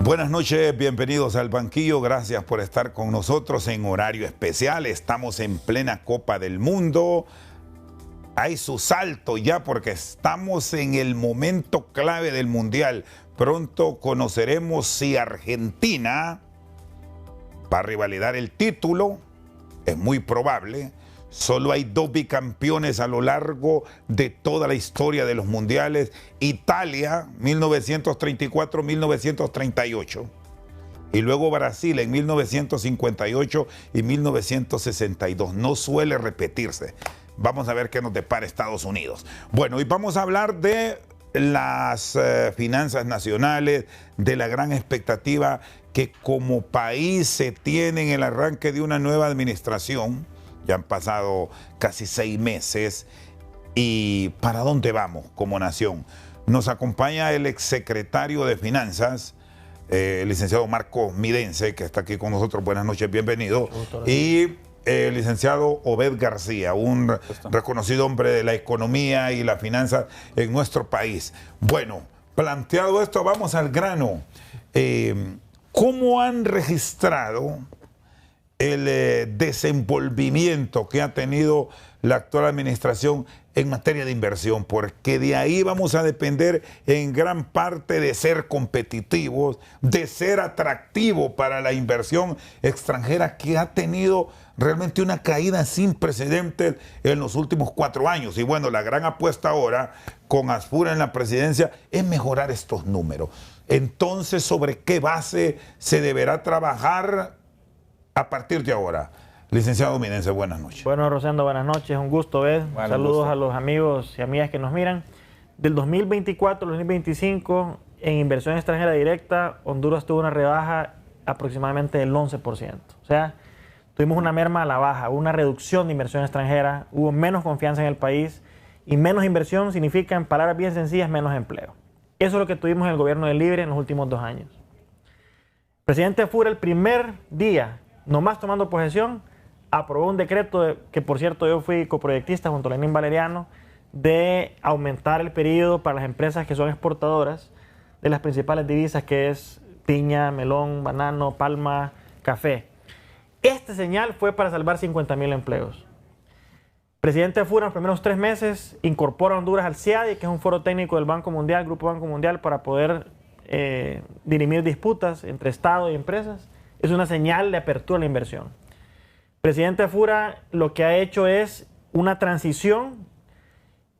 Buenas noches, bienvenidos al banquillo, gracias por estar con nosotros en horario especial. Estamos en plena Copa del Mundo. Hay su salto ya porque estamos en el momento clave del Mundial. Pronto conoceremos si Argentina va a revalidar el título. Es muy probable. Solo hay 2 bicampeones a lo largo de toda la historia de los mundiales. Italia, 1934-1938. Y luego Brasil en 1958 y 1962. No suele repetirse. Vamos a ver qué nos depara Estados Unidos. Bueno, y vamos a hablar de las finanzas nacionales, de la gran expectativa que como país se tiene en el arranque de una nueva administración. Ya han pasado casi 6 meses. ¿Y para dónde vamos como nación? Nos acompaña el exsecretario de Finanzas, el licenciado Marcos Midense, que está aquí con nosotros. Buenas noches, bienvenido. Y el licenciado Obed García, un reconocido hombre de la economía y la finanza en nuestro país. Bueno, planteado esto, vamos al grano. ¿Cómo han registrado el desenvolvimiento que ha tenido la actual administración en materia de inversión? Porque de ahí vamos a depender en gran parte de ser competitivos, de ser atractivo para la inversión extranjera, que ha tenido realmente una caída sin precedentes en los últimos 4 años. Y bueno, la gran apuesta ahora con Aspura en la presidencia es mejorar estos números. Entonces, ¿sobre qué base se deberá trabajar a partir de ahora? Licenciado Midense, buenas noches. Bueno, Rosendo, buenas noches, un gusto ver. Saludos a los amigos y amigas que nos miran. Del 2024 al 2025, en inversión extranjera directa, Honduras tuvo una rebaja aproximadamente del 11%. O sea, tuvimos una merma a la baja, una reducción de inversión extranjera, hubo menos confianza en el país, y menos inversión significa, en palabras bien sencillas, menos empleo. Eso es lo que tuvimos en el gobierno del Libre en los últimos 2 años. El presidente Fura, el primer día, nomás tomando posesión, aprobó un decreto que, por cierto, yo fui coproyectista junto a Lenín Valeriano, de aumentar el periodo para las empresas que son exportadoras de las principales divisas, que es piña, melón, banano, palma, café. Esta señal fue para salvar 50,000 empleos. El presidente Fura, en los primeros 3 meses, incorpora a Honduras al CIADI, que es un foro técnico del Banco Mundial, Grupo Banco Mundial, para poder dirimir disputas entre Estado y empresas. Es una señal de apertura a la inversión. El presidente Fura lo que ha hecho es una transición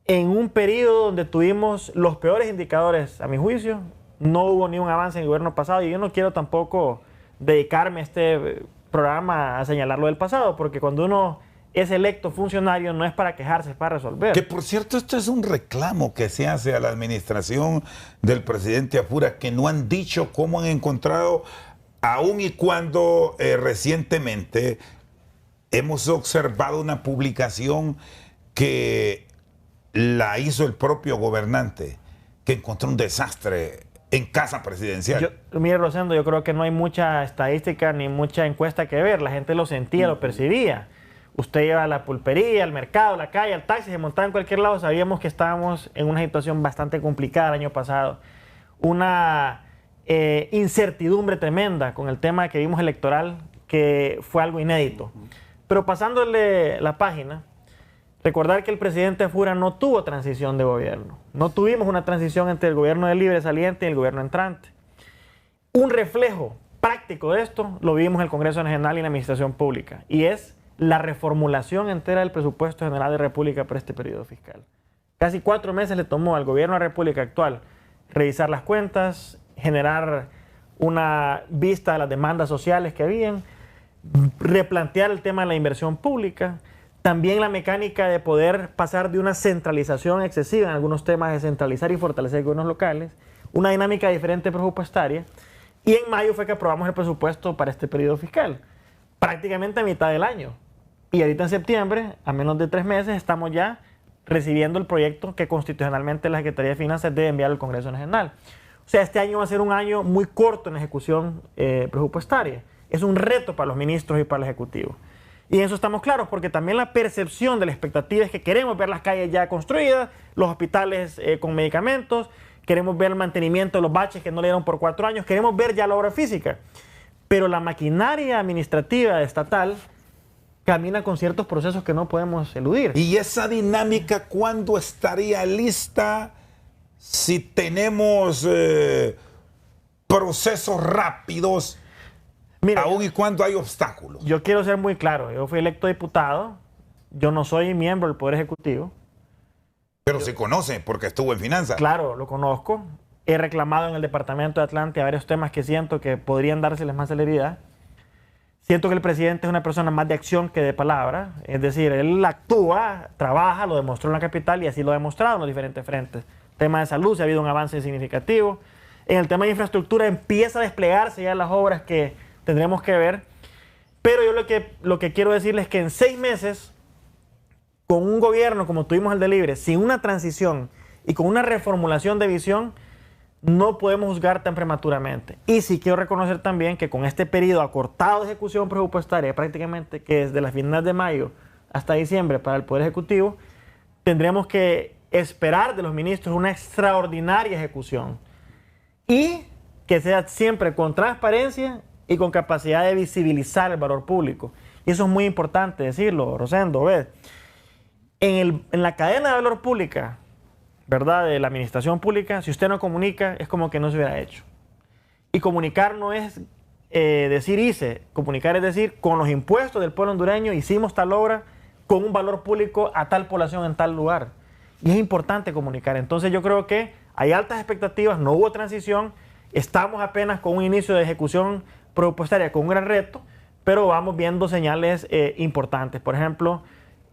en un periodo donde tuvimos los peores indicadores, a mi juicio. No hubo ni un avance en el gobierno pasado, y yo no quiero tampoco dedicarme a este programa a señalar lo del pasado, porque cuando uno es electo funcionario no es para quejarse, es para resolver. Que por cierto, esto es un reclamo que se hace a la administración del presidente Fura, que no han dicho cómo han encontrado, aun y cuando recientemente hemos observado una publicación que la hizo el propio gobernante, que encontró un desastre en casa presidencial. Mire, Rosendo, yo creo que no hay mucha estadística ni mucha encuesta que ver. La gente lo sentía, lo percibía. Usted iba a la pulpería, al mercado, a la calle, al taxi, se montaba en cualquier lado. Sabíamos que estábamos en una situación bastante complicada el año pasado. Una incertidumbre tremenda con el tema que vimos electoral, que fue algo inédito. Pero pasándole la página, recordar que el presidente Fura no tuvo transición de gobierno. No tuvimos una transición entre el gobierno del Libre saliente y el gobierno entrante. Un reflejo práctico de esto lo vimos en el Congreso Nacional y en la Administración Pública, y es la reformulación entera del presupuesto general de República para este periodo fiscal. Casi 4 meses le tomó al gobierno de la República actual revisar las cuentas, generar una vista de las demandas sociales que habían, replantear el tema de la inversión pública, también la mecánica de poder pasar de una centralización excesiva en algunos temas, de centralizar y fortalecer gobiernos locales, una dinámica diferente presupuestaria, y en mayo fue que aprobamos el presupuesto para este periodo fiscal, prácticamente a mitad del año. Y ahorita en septiembre, a menos de 3 meses, estamos ya recibiendo el proyecto que constitucionalmente la Secretaría de Finanzas debe enviar al Congreso Nacional. O sea, este año va a ser un año muy corto en la ejecución presupuestaria. Es un reto para los ministros y para el Ejecutivo. Y en eso estamos claros, porque también la percepción de la expectativa es que queremos ver las calles ya construidas, los hospitales con medicamentos, queremos ver el mantenimiento de los baches que no le dieron por 4 años, queremos ver ya la obra física. Pero la maquinaria administrativa estatal camina con ciertos procesos que no podemos eludir. ¿Y esa dinámica cuándo estaría lista si tenemos procesos rápidos, Mira, aún y cuando hay obstáculos? Yo quiero ser muy claro, yo fui electo diputado, yo no soy miembro del Poder Ejecutivo. Pero se conoce porque estuvo en finanzas. Claro, lo conozco. He reclamado en el Departamento de Atlante varios temas que siento que podrían dárseles más celeridad. Siento que el presidente es una persona más de acción que de palabra. Es decir, él actúa, trabaja, lo demostró en la capital y así lo ha demostrado en los diferentes frentes. Tema de salud, se ha habido un avance significativo. En el tema de infraestructura empieza a desplegarse ya las obras que tendremos que ver. Pero yo lo que quiero decirles es que en 6 meses, con un gobierno como tuvimos el de Libre, sin una transición y con una reformulación de visión, no podemos juzgar tan prematuramente. Y sí quiero reconocer también que con este periodo acortado de ejecución presupuestaria, prácticamente que desde las finales de mayo hasta diciembre para el Poder Ejecutivo, tendremos que esperar de los ministros una extraordinaria ejecución. Y que sea siempre con transparencia y con capacidad de visibilizar el valor público. Y eso es muy importante decirlo, Rosendo, Obed. En la cadena de valor pública, ¿verdad?, de la administración pública, si usted no comunica, es como que no se hubiera hecho. Y comunicar no es decir hice, comunicar es decir, con los impuestos del pueblo hondureño hicimos tal obra con un valor público a tal población en tal lugar. Y es importante comunicar. Entonces yo creo que hay altas expectativas, no hubo transición, estamos apenas con un inicio de ejecución presupuestaria con un gran reto, pero vamos viendo señales importantes. Por ejemplo,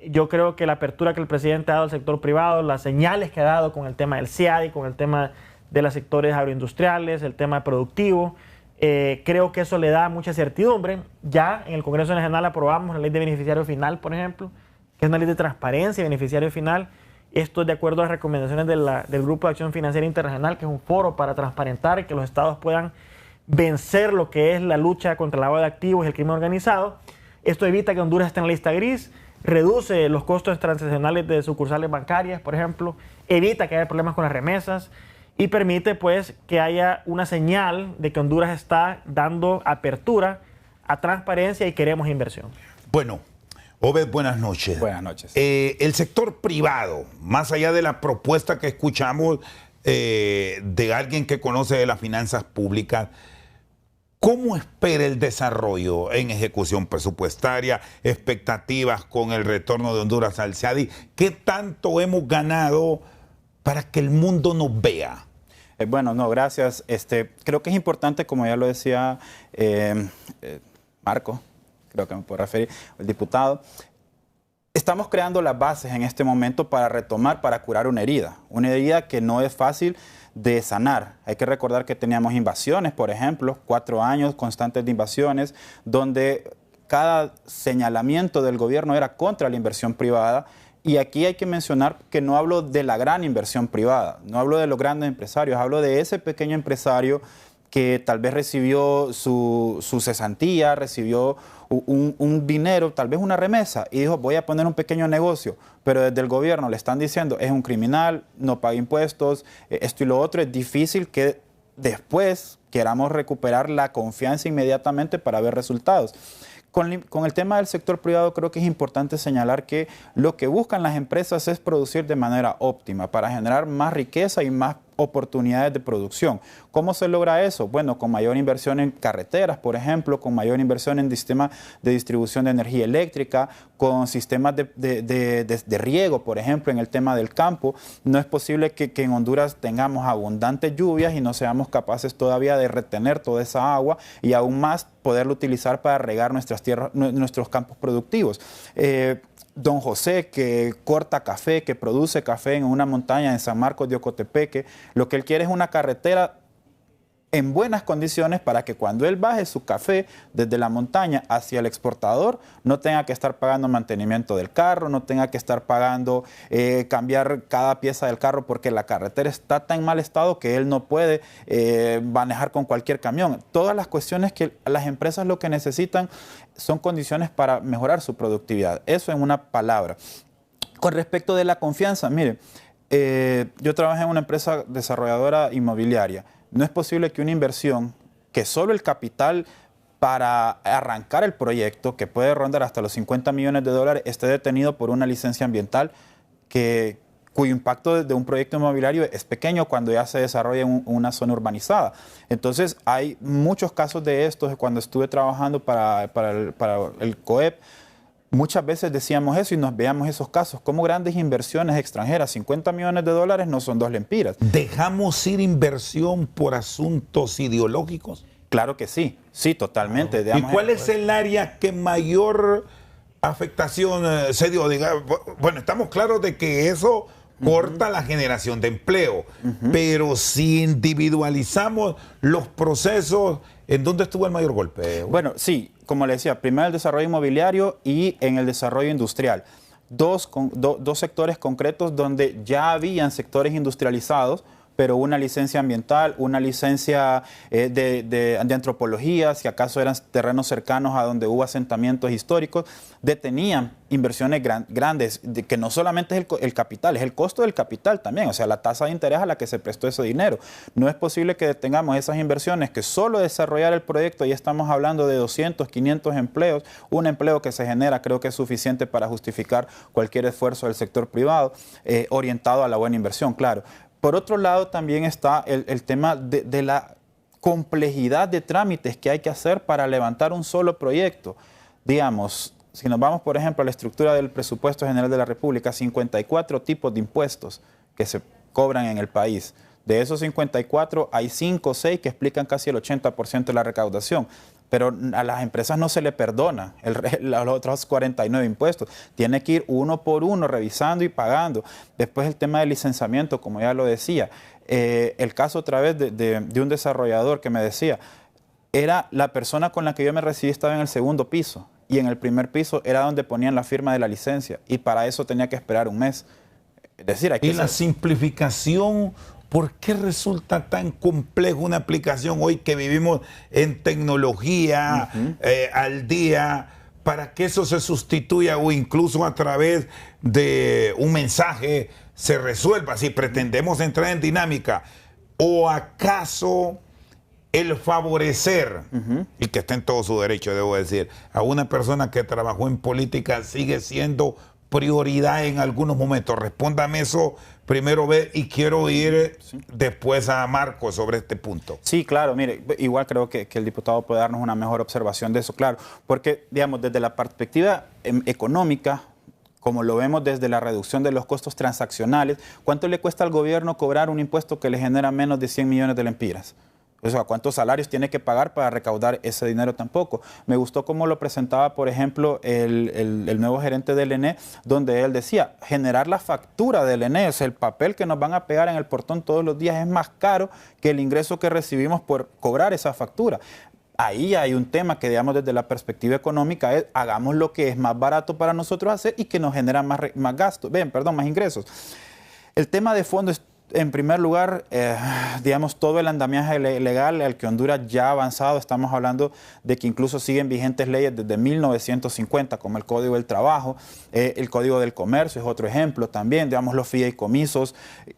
yo creo que la apertura que el presidente ha dado al sector privado, las señales que ha dado con el tema del CIADI, con el tema de los sectores agroindustriales, el tema productivo, creo que eso le da mucha certidumbre. Ya en el Congreso Nacional aprobamos la ley de beneficiario final, por ejemplo, que es una ley de transparencia y beneficiario final. Esto es de acuerdo a las recomendaciones del Grupo de Acción Financiera Internacional, que es un foro para transparentar y que los estados puedan vencer lo que es la lucha contra el lavado de activos y el crimen organizado. Esto evita que Honduras esté en la lista gris, reduce los costos transaccionales de sucursales bancarias, por ejemplo, evita que haya problemas con las remesas y permite pues que haya una señal de que Honduras está dando apertura a transparencia y queremos inversión. Bueno, Obed, buenas noches. Buenas noches. El sector privado, más allá de la propuesta que escuchamos de alguien que conoce de las finanzas públicas, ¿cómo espera el desarrollo en ejecución presupuestaria, expectativas con el retorno de Honduras al CIADI? ¿Qué tanto hemos ganado para que el mundo nos vea? Bueno, no, gracias. Creo que es importante, como ya lo decía Marco, creo que me puedo referir, el diputado, estamos creando las bases en este momento para retomar, para curar una herida que no es fácil de sanar. Hay que recordar que teníamos invasiones, por ejemplo, 4 años constantes de invasiones, donde cada señalamiento del gobierno era contra la inversión privada. Y aquí hay que mencionar que no hablo de la gran inversión privada, no hablo de los grandes empresarios, hablo de ese pequeño empresario que tal vez recibió su cesantía, recibió un dinero, tal vez una remesa, y dijo, voy a poner un pequeño negocio, pero desde el gobierno le están diciendo, es un criminal, no paga impuestos, esto y lo otro. Es difícil que después queramos recuperar la confianza inmediatamente para ver resultados. Con el tema del sector privado, creo que es importante señalar que lo que buscan las empresas es producir de manera óptima para generar más riqueza y más oportunidades de producción. ¿Cómo se logra eso? Bueno, con mayor inversión en carreteras, por ejemplo, con mayor inversión en sistemas de distribución de energía eléctrica, con sistemas de riego, por ejemplo, en el tema del campo. No es posible que en Honduras tengamos abundantes lluvias y no seamos capaces todavía de retener toda esa agua y aún más poderlo utilizar para regar nuestras tierras, nuestros campos productivos. Don José, que corta café, que produce café en una montaña en San Marcos de Ocotepeque, lo que él quiere es una carretera en buenas condiciones para que cuando él baje su café desde la montaña hacia el exportador no tenga que estar pagando mantenimiento del carro, no tenga que estar pagando cambiar cada pieza del carro porque la carretera está tan en mal estado que él no puede manejar con cualquier camión. Todas las cuestiones que las empresas lo que necesitan son condiciones para mejorar su productividad. Eso en una palabra. Con respecto de la confianza, mire, Yo trabajé en una empresa desarrolladora inmobiliaria. No es posible que una inversión, que solo el capital para arrancar el proyecto, que puede rondar hasta los 50 millones de dólares, esté detenido por una licencia ambiental cuyo impacto de un proyecto inmobiliario es pequeño cuando ya se desarrolla en una zona urbanizada. Entonces, hay muchos casos de estos. Cuando estuve trabajando para el COEP, muchas veces decíamos eso y nos veíamos esos casos. Como grandes inversiones extranjeras, 50 millones de dólares no son dos lempiras. ¿Dejamos ir inversión por asuntos ideológicos? Claro que sí, sí, totalmente. ¿Y cuál es el área que mayor afectación se dio? Bueno, estamos claros de que eso corta la generación de empleo, pero si individualizamos los procesos, ¿en dónde estuvo el mayor golpe? Bueno, sí, como le decía, primero el desarrollo inmobiliario y en el desarrollo industrial. Dos sectores concretos donde ya habían sectores industrializados, pero una licencia ambiental, una licencia de antropología, si acaso eran terrenos cercanos a donde hubo asentamientos históricos, detenían inversiones grandes, que no solamente es el capital, es el costo del capital también, o sea, la tasa de interés a la que se prestó ese dinero. No es posible que detengamos esas inversiones, que solo desarrollar el proyecto, ya estamos hablando de 200, 500 empleos, un empleo que se genera creo que es suficiente para justificar cualquier esfuerzo del sector privado, orientado a la buena inversión, claro. Por otro lado, también está el tema de la complejidad de trámites que hay que hacer para levantar un solo proyecto. Digamos, si nos vamos, por ejemplo, a la estructura del presupuesto general de la República, 54 tipos de impuestos que se cobran en el país. De esos 54, hay 5 o 6 que explican casi el 80% de la recaudación. Pero a las empresas no se le perdona los otros 49 impuestos. Tiene que ir uno por uno revisando y pagando. Después el tema del licenciamiento, como ya lo decía. El caso otra vez de un desarrollador que me decía, era la persona con la que yo me recibí estaba en el segundo piso y en el primer piso era donde ponían la firma de la licencia y para eso tenía que esperar un mes. Es decir, hay que... Y la simplificación... ¿Por qué resulta tan complejo una aplicación hoy que vivimos en tecnología al día para que eso se sustituya o incluso a través de un mensaje se resuelva si pretendemos entrar en dinámica? ¿O acaso el favorecer, y que está en todo su derecho, debo decir, a una persona que trabajó en política sigue siendo prioridad en algunos momentos? Respóndame eso primero, y quiero ir después a Marco sobre este punto. Sí, claro, mire, igual creo que el diputado puede darnos una mejor observación de eso, claro, porque, digamos, desde la perspectiva económica, como lo vemos desde la reducción de los costos transaccionales, ¿cuánto le cuesta al gobierno cobrar un impuesto que le genera menos de 100 millones de lempiras? O sea, ¿cuántos salarios tiene que pagar para recaudar ese dinero tampoco? Me gustó cómo lo presentaba, por ejemplo, el nuevo gerente del ENE, donde él decía, generar la factura del ENE, o sea, el papel que nos van a pegar en el portón todos los días es más caro que el ingreso que recibimos por cobrar esa factura. Ahí hay un tema que, digamos, desde la perspectiva económica es, hagamos lo que es más barato para nosotros hacer y que nos genera más gastos, más ingresos. El tema de fondo es, en primer lugar, digamos, todo el andamiaje legal al que Honduras ya ha avanzado. Estamos hablando de que incluso siguen vigentes leyes desde 1950, como el Código del Trabajo, el Código del Comercio es otro ejemplo también. Digamos, los fideicomisos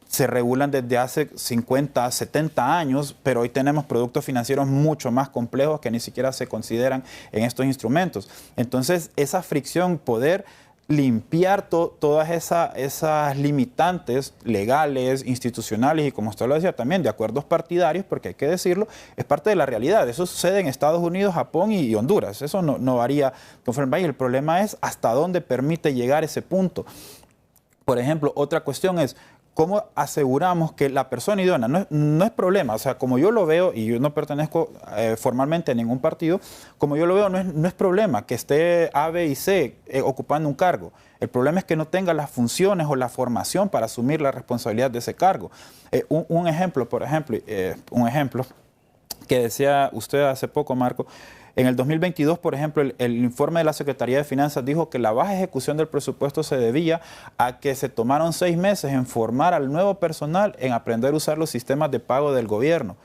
se regulan desde hace 50, 70 años, pero hoy tenemos productos financieros mucho más complejos que ni siquiera se consideran en estos instrumentos. Entonces, esa fricción, poder limpiar todas esas limitantes legales, institucionales y, como usted lo decía también, de acuerdos partidarios, porque hay que decirlo, es parte de la realidad. Eso sucede en Estados Unidos, Japón y Honduras. Eso no varía conforme el país. El problema es hasta dónde permite llegar ese punto. Por ejemplo, otra cuestión es ¿cómo aseguramos que la persona idónea? No es problema, o sea, como yo lo veo, y yo no pertenezco formalmente a ningún partido, como yo lo veo, no es problema que esté A, B y C ocupando un cargo. El problema es que no tenga las funciones o la formación para asumir la responsabilidad de ese cargo. Un ejemplo que decía usted hace poco, Marco. En el 2022, por ejemplo, el informe de la Secretaría de Finanzas dijo que la baja ejecución del presupuesto se debía a que se tomaron 6 meses en formar al nuevo personal en aprender a usar los sistemas de pago del gobierno.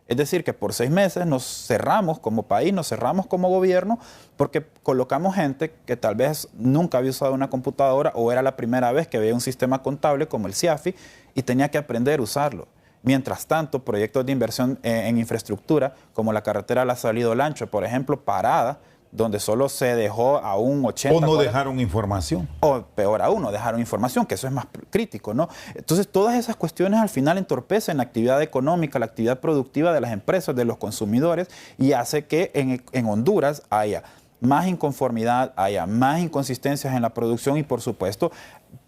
Es decir, que por 6 meses nos cerramos como país, nos cerramos como gobierno, porque colocamos gente que tal vez nunca había usado una computadora o era la primera vez que veía un sistema contable como el CIAFI y tenía que aprender a usarlo. Mientras tanto, proyectos de inversión en infraestructura, como la carretera La Salida-Olancho, por ejemplo, parada, donde solo se dejó a un 80%. O no dejaron información. O peor aún, no dejaron información, que eso es más crítico, ¿no? Entonces, todas esas cuestiones al final entorpecen la actividad económica, la actividad productiva de las empresas, de los consumidores, y hace que en Honduras haya más inconformidad, haya más inconsistencias en la producción y, por supuesto,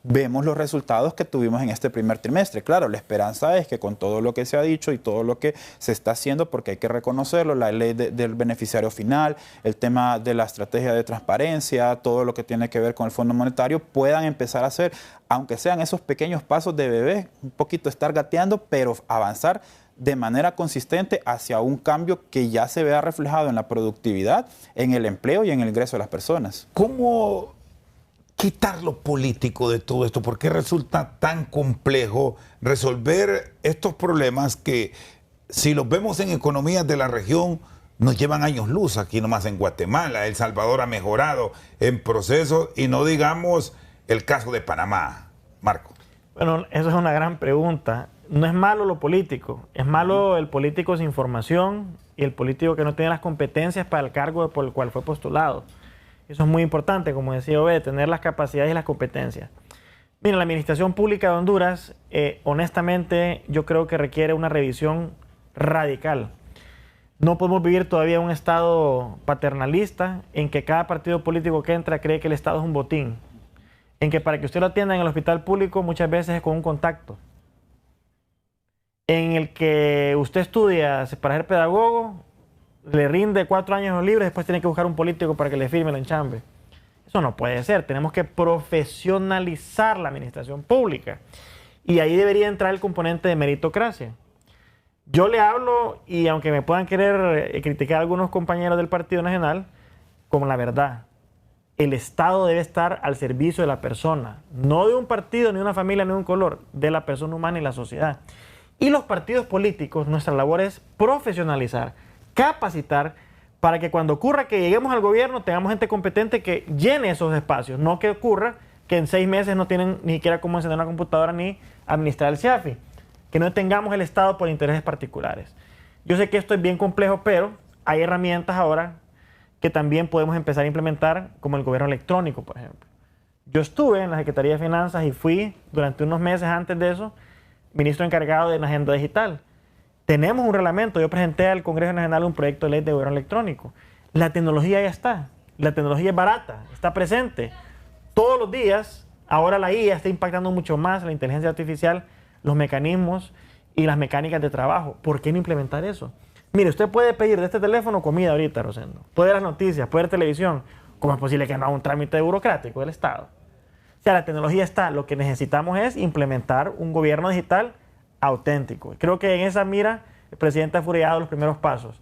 vemos los resultados que tuvimos en este primer trimestre. Claro, la esperanza es que con todo lo que se ha dicho y todo lo que se está haciendo, porque hay que reconocerlo, la ley del beneficiario final, el tema de la estrategia de transparencia, todo lo que tiene que ver con el Fondo Monetario, puedan empezar a hacer, aunque sean esos pequeños pasos de bebé, un poquito estar gateando, pero avanzar de manera consistente hacia un cambio que ya se vea reflejado en la productividad, en el empleo y en el ingreso de las personas. ¿Cómo quitar lo político de todo esto? ¿Por qué resulta tan complejo resolver estos problemas que, si los vemos en economías de la región, nos llevan años luz? Aquí nomás en Guatemala, El Salvador ha mejorado en procesos, y no digamos el caso de Panamá. Marco. Bueno, eso es una gran pregunta. No es malo lo político, es malo el político sin información y el político que no tiene las competencias para el cargo por el cual fue postulado. Eso es muy importante, como decía Obed, tener las capacidades y las competencias. Mira, la administración pública de Honduras, honestamente, yo creo que requiere una revisión radical. No podemos vivir todavía en un estado paternalista en que cada partido político que entra cree que el Estado es un botín. En que para que usted lo atienda en el hospital público muchas veces es con un contacto. En el que usted estudia para ser pedagogo, le rinde 4 años libres, después tiene que buscar un político para que le firme el enchambre. Eso no puede ser. Tenemos que profesionalizar la administración pública. Y ahí debería entrar el componente de meritocracia. Yo le hablo, y aunque me puedan querer criticar algunos compañeros del Partido Nacional, con la verdad. El Estado debe estar al servicio de la persona. No de un partido, ni de una familia, ni de un color. De la persona humana y la sociedad. Y los partidos políticos, nuestra labor es profesionalizar, capacitar, para que cuando ocurra que lleguemos al gobierno tengamos gente competente que llene esos espacios. No que ocurra que en 6 meses no tienen ni siquiera cómo encender una computadora ni administrar el CIAFI. Que no tengamos el Estado por intereses particulares. Yo sé que esto es bien complejo, pero hay herramientas ahora que también podemos empezar a implementar, como el gobierno electrónico, por ejemplo. Yo estuve en la Secretaría de Finanzas y fui durante unos meses antes de eso ministro encargado de la agenda digital. Tenemos un reglamento. Yo presenté al Congreso Nacional un proyecto de ley de gobierno electrónico. La tecnología ya está. La tecnología es barata, está presente. Todos los días, ahora la IA está impactando mucho más, la inteligencia artificial, los mecanismos y las mecánicas de trabajo. ¿Por qué no implementar eso? Mire, usted puede pedir de este teléfono comida ahorita, Rosendo. Puede ver las noticias, puede ver televisión. ¿Cómo es posible que no haga un trámite burocrático del Estado? O sea, la tecnología está. Lo que necesitamos es implementar un gobierno digital auténtico. Creo que en esa mira el presidente ha dado los primeros pasos.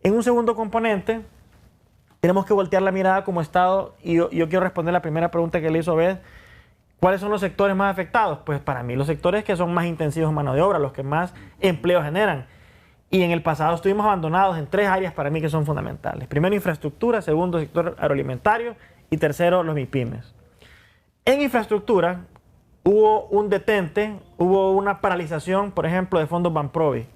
En un segundo componente, tenemos que voltear la mirada como Estado. Y yo quiero responder la primera pregunta que le hizo Obed. ¿Cuáles son los sectores más afectados? Pues para mí los sectores que son más intensivos en mano de obra, los que más empleo generan. Y en el pasado estuvimos abandonados en 3 áreas para mí que son fundamentales. Primero, infraestructura. Segundo, sector agroalimentario. Y tercero, los MIPYMES. En infraestructura hubo un detente, hubo una paralización, por ejemplo, de fondos Banprovi.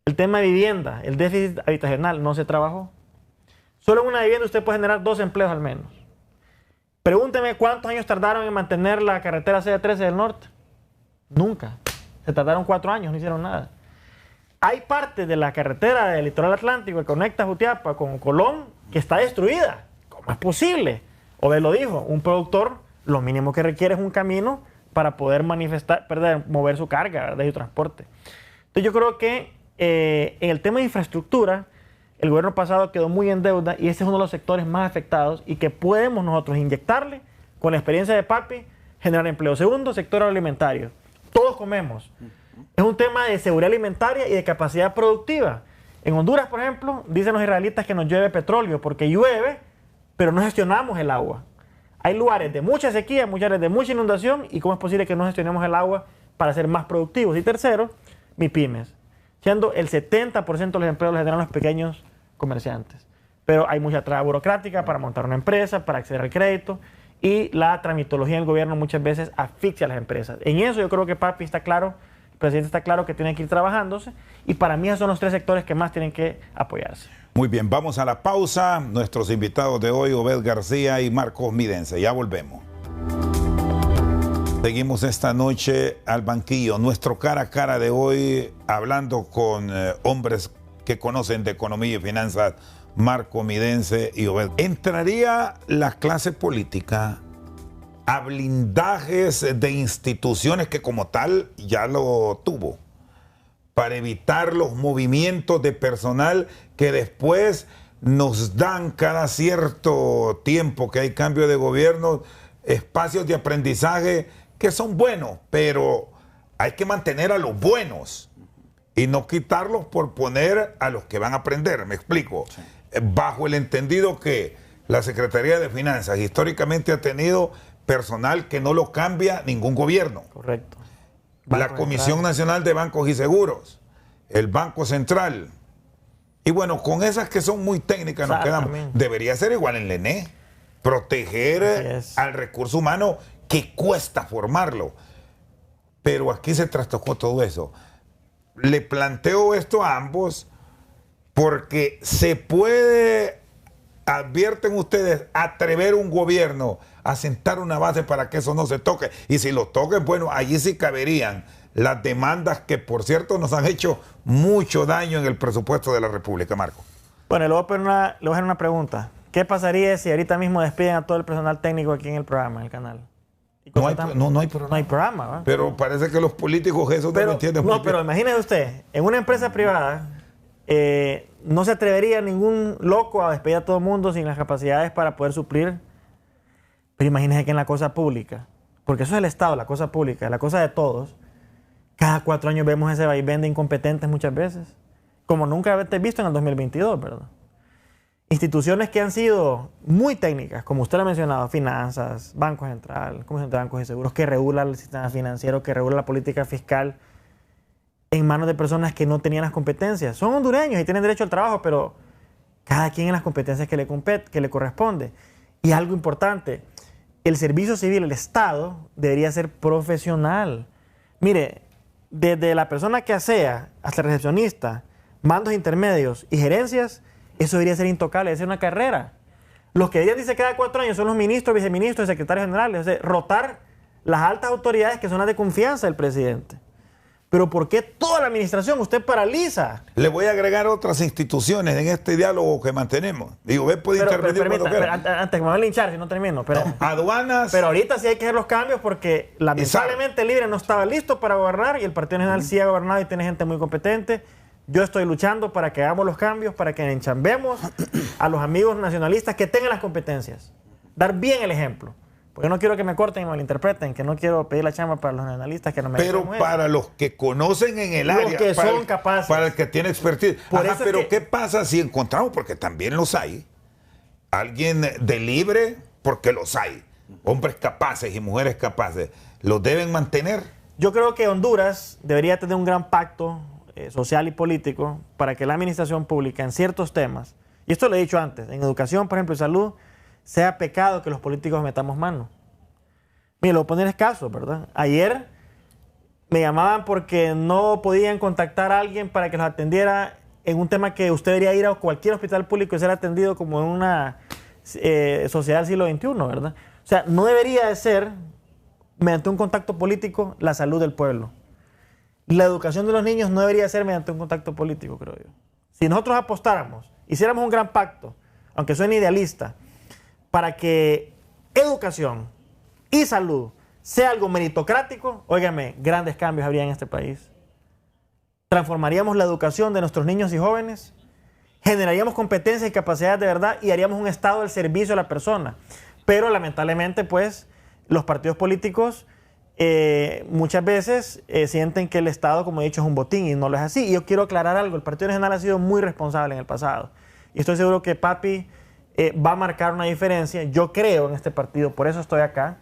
El tema de vivienda, el déficit habitacional, no se trabajó. Solo en una vivienda usted puede generar 2 empleos al menos. Pregúnteme cuántos años tardaron en mantener la carretera C13 del norte. Nunca. Se tardaron 4 años, no hicieron nada. Hay parte de la carretera del litoral atlántico que conecta Jutiapa con Colón que está destruida. ¿Cómo es posible? Obed lo dijo, un productor lo mínimo que requiere es un camino para poder mover su carga de su transporte. Entonces yo creo que en el tema de infraestructura, el gobierno pasado quedó muy en deuda y ese es uno de los sectores más afectados y que podemos nosotros inyectarle, con la experiencia de Papi, generar empleo. Segundo, sector alimentario. Todos comemos. Es un tema de seguridad alimentaria y de capacidad productiva. En Honduras, por ejemplo, dicen los israelitas que nos llueve petróleo porque llueve, pero no gestionamos el agua. Hay lugares de mucha sequía, muchas áreas de mucha inundación y cómo es posible que no gestionemos el agua para ser más productivos. Y tercero, MIPYMES. siendo el 70% de los empleos los generan los pequeños comerciantes. Pero hay mucha traba burocrática para montar una empresa, para acceder al crédito, y la tramitología del gobierno muchas veces asfixia a las empresas. En eso yo creo que Papi está claro, el presidente está claro que tiene que ir trabajándose, y para mí esos son los 3 sectores que más tienen que apoyarse. Muy bien, vamos a la pausa. Nuestros invitados de hoy, Obed García y Marcos Midense. Ya volvemos. Seguimos esta noche al banquillo. Nuestro cara a cara de hoy, hablando con hombres que conocen de economía y finanzas, Marco Midense y Obed. ¿Entraría la clase política a blindajes de instituciones que como tal ya lo tuvo, para evitar los movimientos de personal que después nos dan cada cierto tiempo que hay cambio de gobierno, espacios de aprendizaje que son buenos, pero hay que mantener a los buenos y no quitarlos por poner a los que van a aprender? Me explico. Sí. Bajo el entendido que la Secretaría de Finanzas históricamente ha tenido personal que no lo cambia ningún gobierno. Correcto. La Comisión Nacional de Bancos y Seguros, el Banco Central. Y bueno, con esas que son muy técnicas nos quedamos. Debería ser igual en la ENE. Proteger al recurso humano que cuesta formarlo. Pero aquí se trastocó todo eso. Le planteo esto a ambos porque se puede, advierten ustedes, atrever un gobierno a sentar una base para que eso no se toque. Y si lo toquen, bueno, allí sí caberían las demandas que, por cierto, nos han hecho mucho daño en el presupuesto de la República. Marco. Bueno, le voy a hacer una pregunta. ¿Qué pasaría si ahorita mismo despiden a todo el personal técnico aquí en el programa, en el canal? No hay programa. No hay programa, ¿verdad? Pero parece que los políticos eso no lo entienden muy bien. Pero imagínese usted, en una empresa privada no se atrevería ningún loco a despedir a todo el mundo sin las capacidades para poder suplir. Pero imagínese que en la cosa pública, porque eso es el Estado, la cosa pública, la cosa de todos, cada 4 años vemos ese vaivén de incompetentes muchas veces, como nunca habéis visto en el 2022, ¿verdad? Instituciones que han sido muy técnicas, como usted lo ha mencionado, finanzas, Banco Central, Comisión de Bancos y Seguros, que regula el sistema financiero, que regula la política fiscal, en manos de personas que no tenían las competencias. Son hondureños y tienen derecho al trabajo, pero cada quien en las competencias que le corresponde. Y algo importante, el servicio civil, el Estado, debería ser profesional. Mire, desde la persona que asea hasta el recepcionista, mandos intermedios y gerencias, eso debería ser intocable, debería ser una carrera. Los que deberían irse cada 4 años son los ministros, viceministros y secretarios generales. O sea, rotar las altas autoridades que son las de confianza del presidente. Pero ¿por qué toda la administración usted paraliza? Le voy a agregar otras instituciones en este diálogo que mantenemos. Digo, puede intervenir cuando quiera. Antes que me van a linchar, si no termino. Pero, no, aduanas. Pero ahorita sí hay que hacer los cambios porque lamentablemente Libre no estaba listo para gobernar y el Partido Nacional sí ha gobernado y tiene gente muy competente. Yo estoy luchando para que hagamos los cambios, para que enchambemos a los amigos nacionalistas que tengan las competencias. Dar bien el ejemplo. Porque no quiero que me corten y me malinterpreten, que no quiero pedir la chamba para los analistas que no me... Pero para los que conocen en el área, los que son capaces. Para el que tiene expertise. Ajá, pero ¿qué pasa si encontramos, porque también los hay, alguien de Libre, porque los hay, hombres capaces y mujeres capaces, los deben mantener? Yo creo que Honduras debería tener un gran pacto social y político para que la administración pública en ciertos temas, y esto lo he dicho antes, en educación, por ejemplo, y salud, sea pecado que los políticos metamos mano. Mire, lo voy a poner escaso, ¿verdad? Ayer me llamaban porque no podían contactar a alguien para que los atendiera en un tema que usted debería ir a cualquier hospital público y ser atendido como en una sociedad del siglo XXI, ¿verdad? O sea, no debería de ser, mediante un contacto político, la salud del pueblo. La educación de los niños no debería ser mediante un contacto político, creo yo. Si nosotros apostáramos, hiciéramos un gran pacto, aunque suene idealista, para que educación y salud sea algo meritocrático, óigame, grandes cambios habría en este país. Transformaríamos la educación de nuestros niños y jóvenes, generaríamos competencias y capacidades de verdad y haríamos un estado del servicio a la persona. Pero lamentablemente, pues, los partidos políticos muchas veces sienten que el Estado, como he dicho, es un botín y no lo es así. Y yo quiero aclarar algo, el Partido Nacional ha sido muy responsable en el pasado. Y estoy seguro que Papi va a marcar una diferencia. Yo creo en este partido, por eso estoy acá.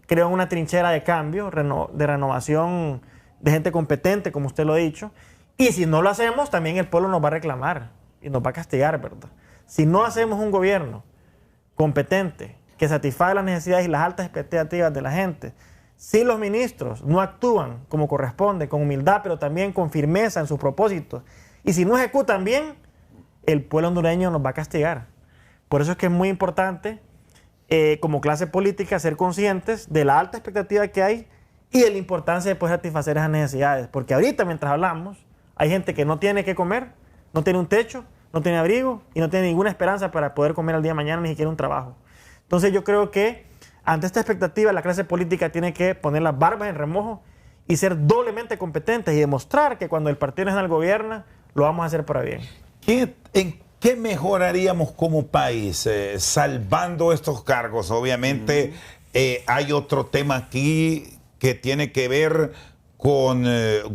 Creo en una trinchera de cambio, de renovación, de gente competente, como usted lo ha dicho. Y si no lo hacemos, también el pueblo nos va a reclamar y nos va a castigar, ¿verdad? Si no hacemos un gobierno competente que satisfaga las necesidades y las altas expectativas de la gente, si los ministros no actúan como corresponde, con humildad, pero también con firmeza en sus propósitos, y si no ejecutan bien, el pueblo hondureño nos va a castigar. Por eso es que es muy importante, como clase política, ser conscientes de la alta expectativa que hay y de la importancia de poder satisfacer esas necesidades. Porque ahorita, mientras hablamos, hay gente que no tiene que comer, no tiene un techo, no tiene abrigo y no tiene ninguna esperanza para poder comer al día de mañana, ni siquiera un trabajo. Entonces yo creo que ante esta expectativa la clase política tiene que poner las barbas en remojo y ser doblemente competentes y demostrar que cuando el Partido Nacional gobierna, lo vamos a hacer para bien. ¿En qué mejoraríamos como país salvando estos cargos? Obviamente hay otro tema aquí que tiene que ver con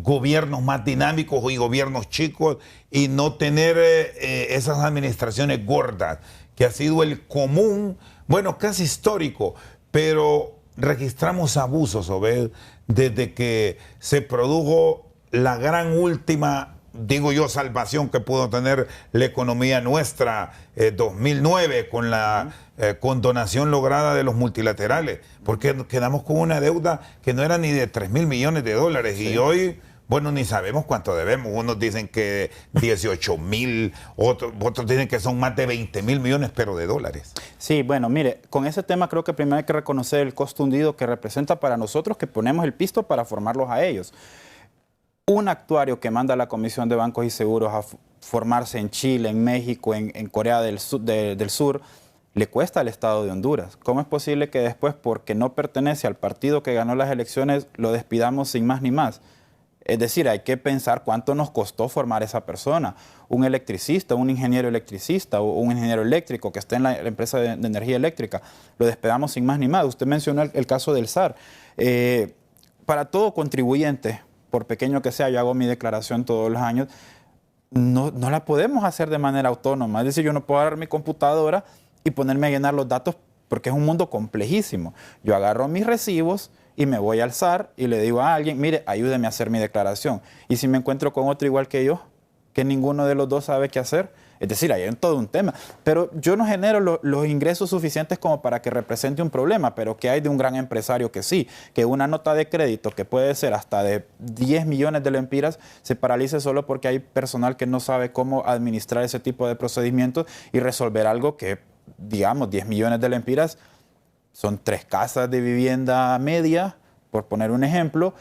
gobiernos más dinámicos y gobiernos chicos y no tener esas administraciones gordas, que ha sido el común, bueno, casi histórico, pero registramos abusos, Obed, desde que se produjo la gran última, digo yo, salvación que pudo tener la economía nuestra, 2009, con la condonación lograda de los multilaterales, porque quedamos con una deuda que no era ni de 3.000 millones de dólares, sí. Y hoy, bueno, ni sabemos cuánto debemos. Unos dicen que 18.000, otros dicen que son más de 20.000 millones, pero de dólares. Sí, bueno, mire, con ese tema creo que primero hay que reconocer el costo hundido que representa para nosotros, que ponemos el pisto para formarlos a ellos. Un actuario que manda a la Comisión de Bancos y Seguros a formarse en Chile, en México, en Corea del Sur, le cuesta al Estado de Honduras. ¿Cómo es posible que después, porque no pertenece al partido que ganó las elecciones, lo despidamos sin más ni más? Es decir, hay que pensar cuánto nos costó formar esa persona. Un electricista, un ingeniero electricista o un ingeniero eléctrico que esté en la empresa de energía eléctrica, lo despedamos sin más ni más. Usted mencionó el caso del SAR. Para todo contribuyente, por pequeño que sea, yo hago mi declaración todos los años, no la podemos hacer de manera autónoma. Es decir, yo no puedo agarrar mi computadora y ponerme a llenar los datos porque es un mundo complejísimo. Yo agarro mis recibos y me voy al SAR y le digo a alguien, mire, ayúdeme a hacer mi declaración. Y si me encuentro con otro igual que yo, que ninguno de los dos sabe qué hacer, es decir, hay todo un tema. Pero yo no genero los ingresos suficientes como para que represente un problema, pero que hay de un gran empresario que sí, que una nota de crédito que puede ser hasta de 10 millones de lempiras se paralice solo porque hay personal que no sabe cómo administrar ese tipo de procedimientos y resolver algo que, digamos, 10 millones de lempiras son 3 casas de vivienda media, por poner un ejemplo,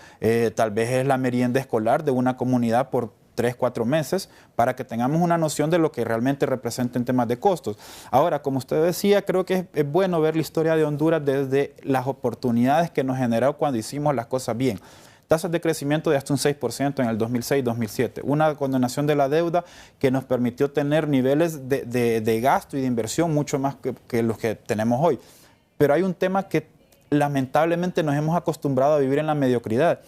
tal vez es la merienda escolar de una comunidad por 3, 4 meses, para que tengamos una noción de lo que realmente representa en temas de costos. Ahora, como usted decía, creo que es bueno ver la historia de Honduras desde las oportunidades que nos generó cuando hicimos las cosas bien. Tasas de crecimiento de hasta un 6% en el 2006-2007. Una condonación de la deuda que nos permitió tener niveles de gasto y de inversión mucho más que los que tenemos hoy. Pero hay un tema que lamentablemente nos hemos acostumbrado a vivir en la mediocridad,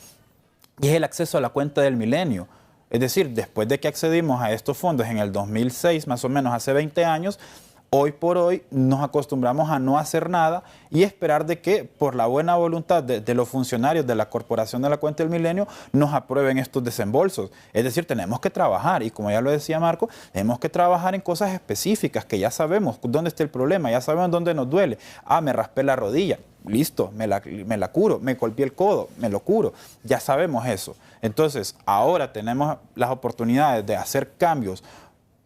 y es el acceso a la cuenta del milenio. Es decir, después de que accedimos a estos fondos en el 2006, más o menos hace 20 años, hoy por hoy nos acostumbramos a no hacer nada y esperar de que, por la buena voluntad de los funcionarios de la Corporación de la Cuenta del Milenio, nos aprueben estos desembolsos. Es decir, tenemos que trabajar, y como ya lo decía Marco, tenemos que trabajar en cosas específicas que ya sabemos dónde está el problema, ya sabemos dónde nos duele. Ah, me raspé la rodilla. Listo, me la curo, me golpeé el codo, me lo curo. Ya sabemos eso. Entonces, ahora tenemos las oportunidades de hacer cambios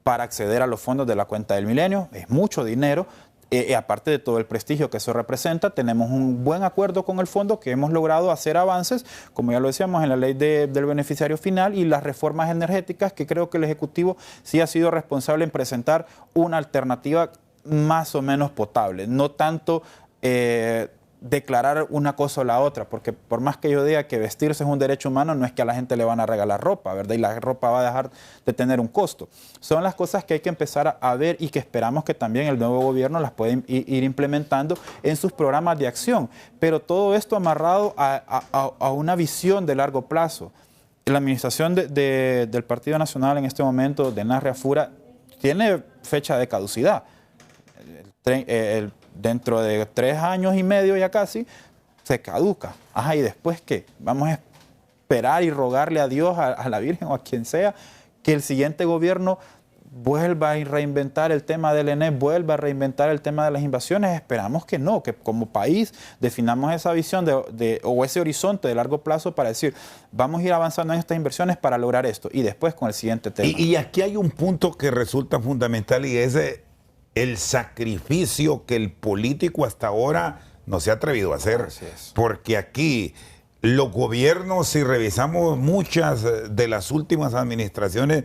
para acceder a los fondos de la Cuenta del Milenio. Es mucho dinero. Aparte de todo el prestigio que eso representa, tenemos un buen acuerdo con el fondo, que hemos logrado hacer avances, como ya lo decíamos, en la ley del beneficiario final y las reformas energéticas, que creo que el Ejecutivo sí ha sido responsable en presentar una alternativa más o menos potable. No tanto declarar una cosa o la otra, porque por más que yo diga que vestirse es un derecho humano, no es que a la gente le van a regalar ropa, ¿verdad? Y la ropa va a dejar de tener un costo. Son las cosas que hay que empezar a ver y que esperamos que también el nuevo gobierno las pueda ir implementando en sus programas de acción. Pero todo esto amarrado a una visión de largo plazo. La administración del Partido Nacional en este momento, de Narria Fura, tiene fecha de caducidad. Dentro de 3 años y medio ya casi, se caduca. Ajá, ¿y después qué? Vamos a esperar y rogarle a Dios, a la Virgen o a quien sea, que el siguiente gobierno vuelva a reinventar el tema del ENE, vuelva a reinventar el tema de las invasiones. Esperamos que no, que como país definamos esa visión o ese horizonte de largo plazo para decir, vamos a ir avanzando en estas inversiones para lograr esto, y después con el siguiente tema. Y aquí hay un punto que resulta fundamental, y es el sacrificio que el político hasta ahora no se ha atrevido a hacer. Porque aquí los gobiernos, si revisamos muchas de las últimas administraciones,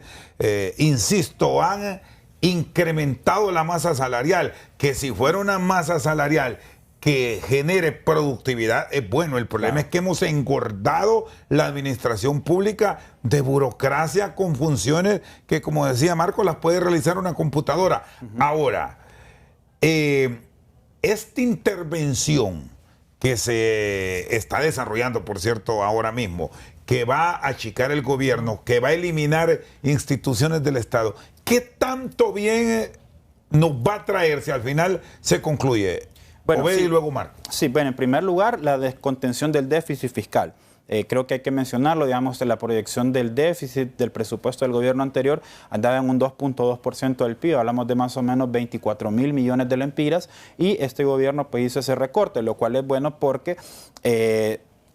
insisto, han incrementado la masa salarial, que si fuera una masa salarial que genere productividad, es bueno. El problema es que hemos engordado la administración pública de burocracia con funciones que, como decía Marco, las puede realizar una computadora. Ahora, esta intervención que se está desarrollando, por cierto, ahora mismo, que va a achicar el gobierno, que va a eliminar instituciones del Estado, ¿qué tanto bien nos va a traer si al final se concluye? Bueno, Obed sí, y luego Marco. Sí, bueno, en primer lugar, la descontención del déficit fiscal. Creo que hay que mencionarlo, digamos, la proyección del déficit del presupuesto del gobierno anterior andaba en un 2.2% del PIB, hablamos de más o menos 24.000 millones de lempiras, y este gobierno pues hizo ese recorte, lo cual es bueno porque,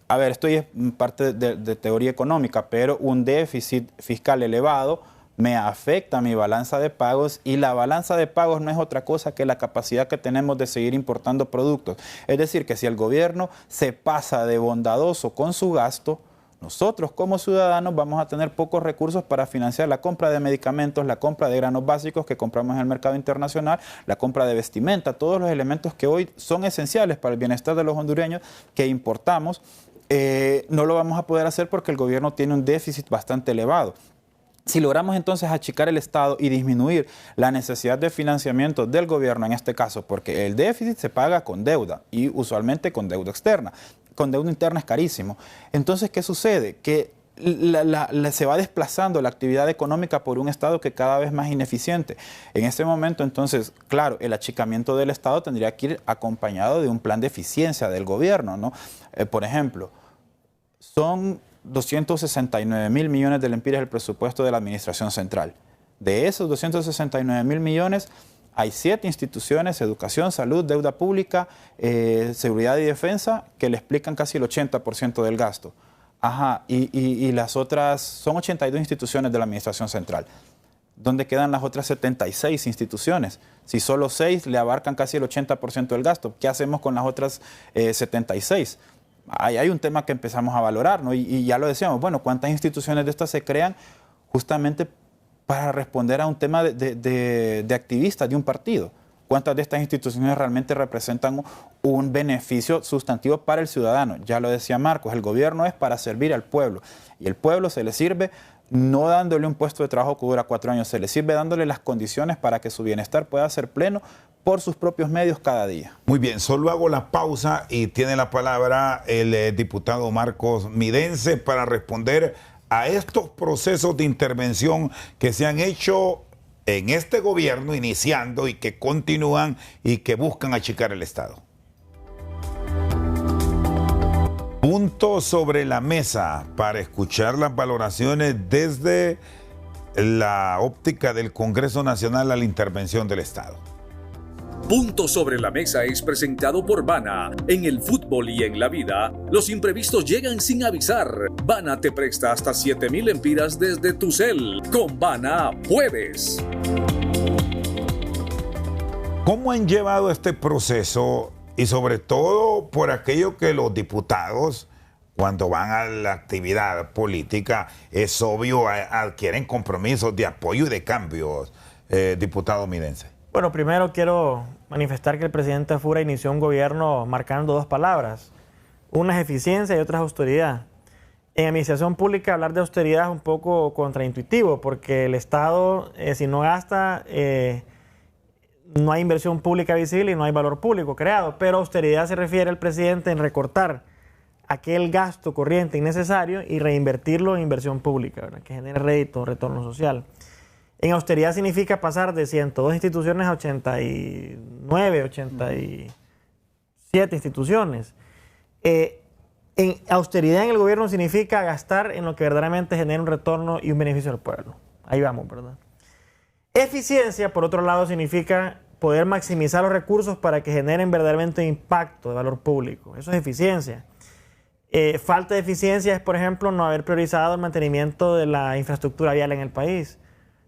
a ver, esto ya es parte de teoría económica, pero un déficit fiscal elevado me afecta mi balanza de pagos, y la balanza de pagos no es otra cosa que la capacidad que tenemos de seguir importando productos. Es decir, que si el gobierno se pasa de bondadoso con su gasto, nosotros como ciudadanos vamos a tener pocos recursos para financiar la compra de medicamentos, la compra de granos básicos que compramos en el mercado internacional, la compra de vestimenta, todos los elementos que hoy son esenciales para el bienestar de los hondureños que importamos, no lo vamos a poder hacer porque el gobierno tiene un déficit bastante elevado. Si logramos entonces achicar el Estado y disminuir la necesidad de financiamiento del gobierno en este caso, porque el déficit se paga con deuda y usualmente con deuda externa, con deuda interna es carísimo. Entonces, ¿qué sucede? Que se va desplazando la actividad económica por un Estado que cada vez más ineficiente. En este momento, entonces, claro, el achicamiento del Estado tendría que ir acompañado de un plan de eficiencia del gobierno, ¿no? Por ejemplo, son 269.000 millones de lempiras el presupuesto de la Administración Central. De esos 269.000 millones, hay 7 instituciones: educación, salud, deuda pública, seguridad y defensa, que le explican casi el 80% del gasto. Ajá, y las otras son 82 instituciones de la Administración Central. ¿Dónde quedan las otras 76 instituciones? Si solo 6 le abarcan casi el 80% del gasto, ¿qué hacemos con las otras 76? Hay un tema que empezamos a valorar, ¿no? Y ya lo decíamos, bueno, ¿cuántas instituciones de estas se crean justamente para responder a un tema de activistas de un partido? ¿Cuántas de estas instituciones realmente representan un beneficio sustantivo para el ciudadano? Ya lo decía Marcos, el gobierno es para servir al pueblo, y el pueblo se le sirve no dándole un puesto de trabajo que dura 4 años, se le sirve dándole las condiciones para que su bienestar pueda ser pleno por sus propios medios cada día. Muy bien, solo hago la pausa y tiene la palabra el diputado Marcos Midense para responder a estos procesos de intervención que se han hecho en este gobierno iniciando y que continúan y que buscan achicar el Estado. Punto sobre la mesa para escuchar las valoraciones desde la óptica del Congreso Nacional a la intervención del Estado. Punto sobre la mesa es presentado por Bana. En el fútbol y en la vida, los imprevistos llegan sin avisar. Bana te presta hasta 7,000 lempiras desde tu cel. Con Bana puedes. ¿Cómo han llevado este proceso? Y sobre todo por aquello que los diputados, cuando van a la actividad política, es obvio, adquieren compromisos de apoyo y de cambios, diputado Midense. Bueno, primero quiero manifestar que el presidente Fura inició un gobierno marcando 2 palabras. Una es eficiencia y otra es austeridad. En administración pública hablar de austeridad es un poco contraintuitivo porque el Estado, si no gasta, no hay inversión pública visible y no hay valor público creado. Pero austeridad se refiere al presidente en recortar aquel gasto corriente innecesario y reinvertirlo en inversión pública, ¿verdad?, que genere rédito, retorno social. En austeridad significa pasar de 102 instituciones a 89, 87 instituciones. austeridad en el gobierno significa gastar en lo que verdaderamente genera un retorno y un beneficio al pueblo. Ahí vamos, ¿verdad? Eficiencia, por otro lado, significa poder maximizar los recursos para que generen verdaderamente impacto de valor público. Eso es eficiencia. Falta de eficiencia es, por ejemplo, no haber priorizado el mantenimiento de la infraestructura vial en el país,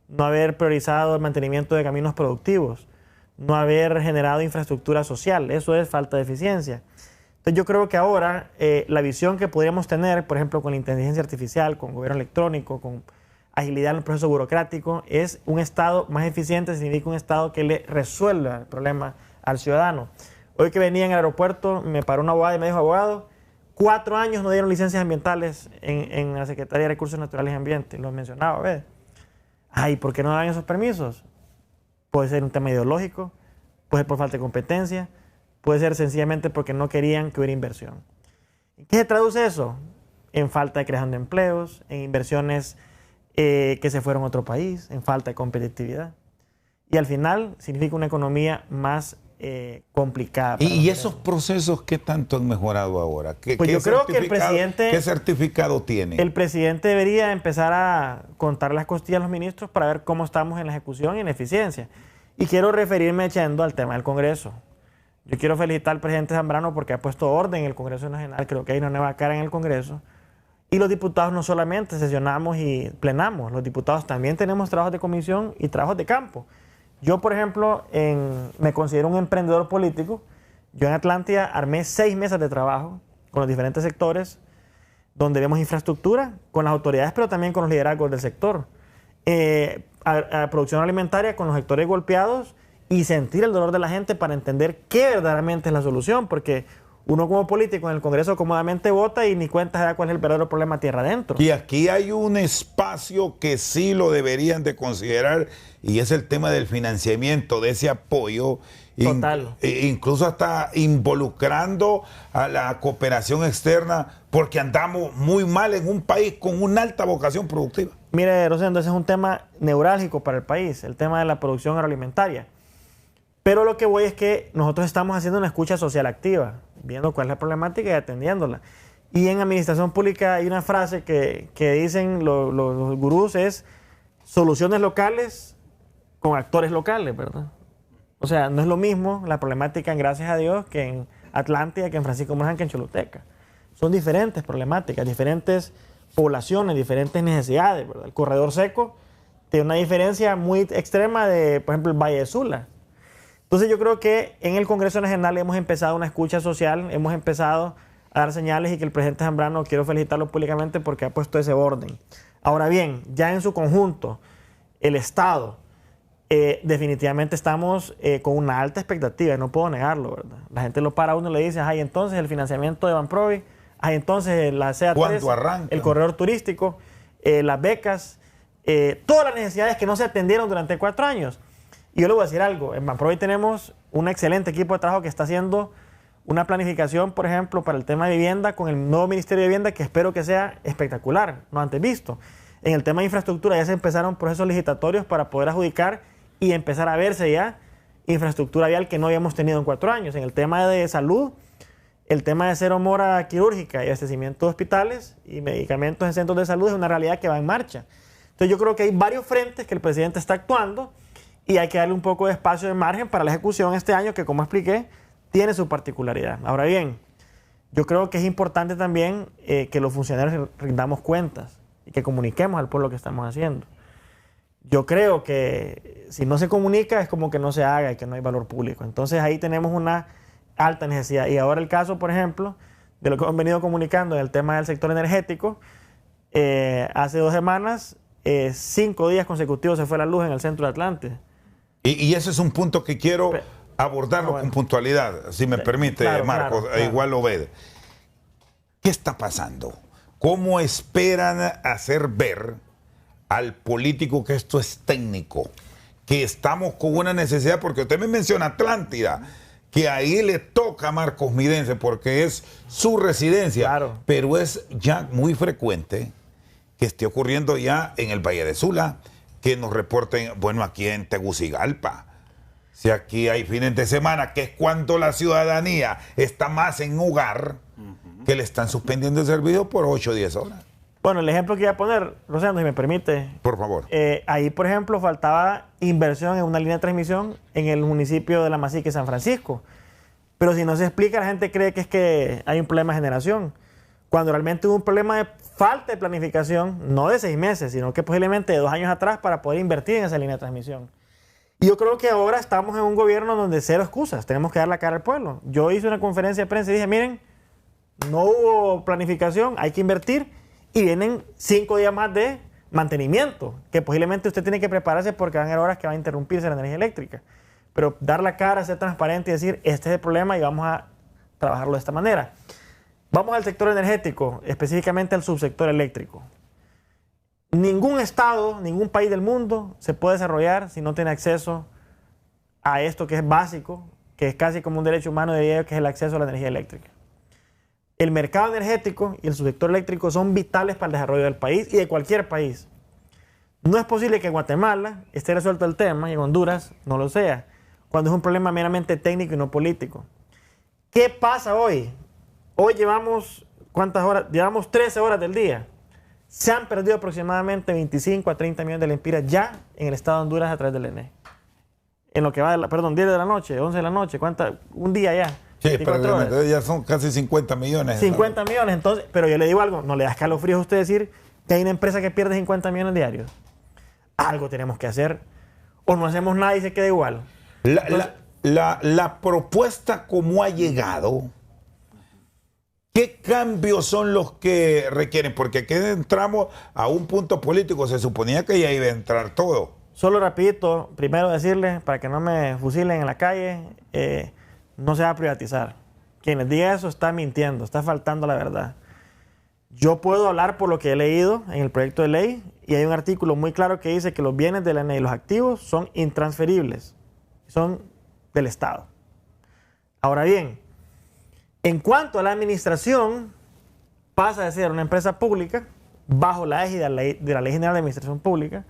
no haber priorizado el mantenimiento de caminos productivos, no haber generado infraestructura social. Eso es falta de eficiencia. Entonces yo creo que ahora la visión que podríamos tener, por ejemplo, con la inteligencia artificial, con gobierno electrónico, con agilidad en el proceso burocrático, es un Estado más eficiente, significa un Estado que le resuelva el problema al ciudadano. Hoy que venía en el aeropuerto, me paró un abogado y me dijo, abogado, 4 años no dieron licencias ambientales en la Secretaría de Recursos Naturales y Ambiente. Lo mencionaba, ¿ves? Ay, ¿por qué no dan esos permisos? Puede ser un tema ideológico, puede ser por falta de competencia, puede ser sencillamente porque no querían que hubiera inversión. ¿En qué se traduce eso? En falta de creación de empleos, en inversiones que se fueron a otro país, en falta de competitividad. Y al final significa una economía más complicada. ¿Y esos procesos qué tanto han mejorado ahora? Pues yo creo que el presidente... ¿Qué certificado tiene? El presidente debería empezar a contar las costillas a los ministros para ver cómo estamos en la ejecución y en la eficiencia. Y quiero referirme, echando al tema del Congreso. Yo quiero felicitar al presidente Zambrano porque ha puesto orden en el Congreso Nacional. Creo que hay una nueva cara en el Congreso. Y los diputados no solamente sesionamos y plenamos, los diputados también tenemos trabajos de comisión y trabajos de campo. Yo, por ejemplo, me considero un emprendedor político. Yo en Atlántida armé 6 mesas de trabajo con los diferentes sectores, donde vemos infraestructura con las autoridades, pero también con los liderazgos del sector. A producción alimentaria con los sectores golpeados y sentir el dolor de la gente para entender qué verdaderamente es la solución, porque uno como político en el Congreso cómodamente vota y ni cuenta se da cuál es el verdadero problema tierra adentro. Y aquí hay un espacio que sí lo deberían de considerar y es el tema del financiamiento, de ese apoyo. Total. Incluso hasta involucrando a la cooperación externa porque andamos muy mal en un país con una alta vocación productiva. Mire, Rosendo, ese es un tema neurálgico para el país, el tema de la producción agroalimentaria. Pero lo que voy es que nosotros estamos haciendo una escucha social activa, viendo cuál es la problemática y atendiéndola. Y en administración pública hay una frase que dicen los gurús, es soluciones locales con actores locales, ¿verdad? O sea, no es lo mismo la problemática en Gracias a Dios que en Atlántida, que en Francisco Morazán, que en Choluteca. Son diferentes problemáticas, diferentes poblaciones, diferentes necesidades, ¿verdad? El corredor seco tiene una diferencia muy extrema de, por ejemplo, el Valle de Sula. Entonces yo creo que en el Congreso Nacional hemos empezado una escucha social, hemos empezado a dar señales y que el presidente Zambrano, quiero felicitarlo públicamente porque ha puesto ese orden. Ahora bien, ya en su conjunto, el Estado, definitivamente estamos con una alta expectativa, no puedo negarlo, ¿verdad? La gente lo para a uno y le dice, ay, entonces el financiamiento de Banprovi, ay, entonces la CA3, ¿cuándo arranca? El corredor turístico, las becas, todas las necesidades que no se atendieron durante 4 años. Y yo le voy a decir algo, en Banprovi tenemos un excelente equipo de trabajo que está haciendo una planificación, por ejemplo, para el tema de vivienda con el nuevo Ministerio de Vivienda, que espero que sea espectacular, no antes visto. En el tema de infraestructura ya se empezaron procesos licitatorios para poder adjudicar y empezar a verse ya infraestructura vial que no habíamos tenido en 4 años. En el tema de salud, el tema de cero mora quirúrgica y abastecimiento de hospitales y medicamentos en centros de salud es una realidad que va en marcha. Entonces yo creo que hay varios frentes que el presidente está actuando y hay que darle un poco de espacio de margen para la ejecución este año que, como expliqué, tiene su particularidad. Ahora bien, yo creo que es importante también que los funcionarios rindamos cuentas y que comuniquemos al pueblo lo que estamos haciendo. Yo creo que si no se comunica es como que no se haga y que no hay valor público. Entonces ahí tenemos una alta necesidad. Y ahora el caso, por ejemplo, de lo que hemos venido comunicando en el tema del sector energético, hace 2 semanas, 5 días consecutivos se fue la luz en el centro de Atlántida. Y ese es un punto que quiero abordarlo con puntualidad, si me permite, claro, Marcos, claro. Igual lo ve. ¿Qué está pasando? ¿Cómo esperan hacer ver al político que esto es técnico? Que estamos con una necesidad, porque usted me menciona Atlántida, que ahí le toca a Marcos Midense porque es su residencia, claro. Pero es ya muy frecuente que esté ocurriendo ya en el Valle de Sula, que nos reporten, bueno, aquí en Tegucigalpa. Si aquí hay fines de semana, que es cuando la ciudadanía está más en hogar, que le están suspendiendo el servicio por 8 o 10 horas. Bueno, el ejemplo que voy a poner, Rosendo, si me permite. Por favor. Ahí, por ejemplo, faltaba inversión en una línea de transmisión en el municipio de La Masique, San Francisco. Pero si no se explica, la gente cree que es que hay un problema de generación. Cuando realmente hubo un problema de falta de planificación, no de 6 meses, sino que posiblemente de 2 años atrás para poder invertir en esa línea de transmisión. Y yo creo que ahora estamos en un gobierno donde cero excusas, tenemos que dar la cara al pueblo. Yo hice una conferencia de prensa y dije, miren, no hubo planificación, hay que invertir y vienen 5 días más de mantenimiento, que posiblemente usted tiene que prepararse porque van a haber horas que va a interrumpirse la energía eléctrica. Pero dar la cara, ser transparente y decir, este es el problema y vamos a trabajarlo de esta manera. Vamos al sector energético, específicamente al subsector eléctrico. Ningún estado, ningún país del mundo se puede desarrollar si no tiene acceso a esto que es básico, que es casi como un derecho humano, diría yo, que es el acceso a la energía eléctrica. El mercado energético y el subsector eléctrico son vitales para el desarrollo del país y de cualquier país. No es posible que en Guatemala esté resuelto el tema y en Honduras no lo sea, cuando es un problema meramente técnico y no político. ¿Qué pasa hoy? Hoy llevamos, ¿cuántas horas? Llevamos 13 horas del día. Se han perdido aproximadamente 25 a 30 millones de lempiras ya en el estado de Honduras a través del ENE. En lo que va, 10 de la noche, 11 de la noche, un día ya. Sí, pero ya son casi 50 millones. 50 millones, entonces, pero yo le digo algo, no le da escalofríos a usted decir que hay una empresa que pierde 50 millones diarios. Algo tenemos que hacer. O no hacemos nada y se queda igual. La propuesta como ha llegado, ¿qué cambios son los que requieren? Porque aquí entramos a un punto político, se suponía que ya iba a entrar todo. Solo rapidito, primero decirles, para que no me fusilen en la calle, no se va a privatizar. Quien les diga eso está mintiendo, está faltando la verdad. Yo puedo hablar por lo que he leído en el proyecto de ley y hay un artículo muy claro que dice que los bienes de la ENE y los activos son intransferibles, son del Estado. Ahora bien, en cuanto a la administración, pasa de ser una empresa pública bajo la égida de la Ley General de Administración Pública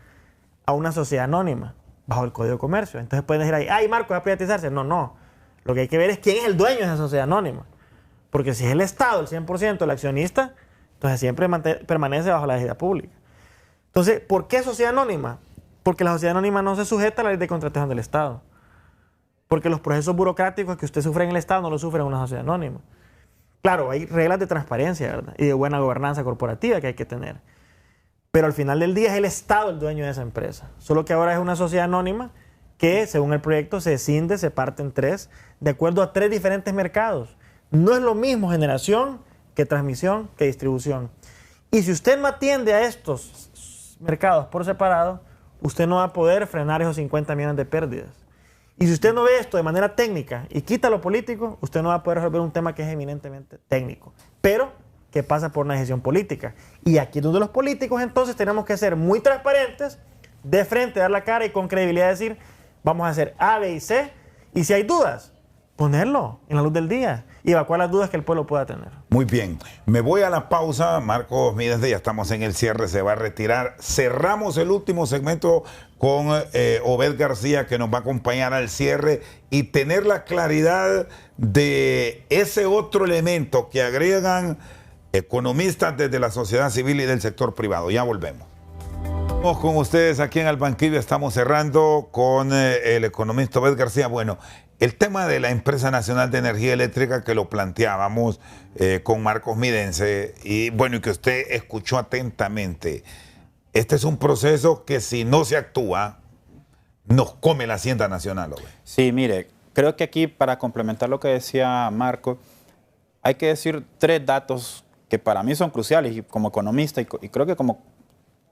a una sociedad anónima bajo el Código de Comercio. Entonces pueden decir ahí, ay, Marco, va a privatizarse. No, no. Lo que hay que ver es quién es el dueño de esa sociedad anónima. Porque si es el Estado, el 100%, el accionista, entonces siempre permanece bajo la égida pública. Entonces, ¿por qué sociedad anónima? Porque la sociedad anónima no se sujeta a la ley de contratación del Estado. Porque los procesos burocráticos que usted sufre en el Estado no los sufre en una sociedad anónima. Claro, hay reglas de transparencia, ¿verdad? Y de buena gobernanza corporativa que hay que tener. Pero al final del día es el Estado el dueño de esa empresa. Solo que ahora es una sociedad anónima que, según el proyecto, se escinde, se parte en 3, de acuerdo a 3 diferentes mercados. No es lo mismo generación que transmisión que distribución. Y si usted no atiende a estos mercados por separado, usted no va a poder frenar esos 50 millones de pérdidas. Y si usted no ve esto de manera técnica y quita lo político, usted no va a poder resolver un tema que es eminentemente técnico, pero que pasa por una decisión política. Y aquí es donde los políticos entonces tenemos que ser muy transparentes, de frente, dar la cara y con credibilidad decir, vamos a hacer A, B y C, y si hay dudas, ponerlo en la luz del día y evacuar las dudas que el pueblo pueda tener. Muy bien, me voy a la pausa. Marcos Mídense, ya estamos en el cierre, se va a retirar. Cerramos el último segmento con Obed García, que nos va a acompañar al cierre y tener la claridad de ese otro elemento que agregan economistas desde la sociedad civil y del sector privado. Ya volvemos. Estamos con ustedes aquí en Al Banquillo, estamos cerrando con el economista Obed García. Bueno, el tema de la Empresa Nacional de Energía Eléctrica que lo planteábamos con Marcos Mídense y bueno, y que usted escuchó atentamente. Este es un proceso que si no se actúa, nos come la Hacienda Nacional. Obed. Sí, mire, creo que aquí para complementar lo que decía Marco, hay que decir 3 datos que para mí son cruciales y como economista y creo que como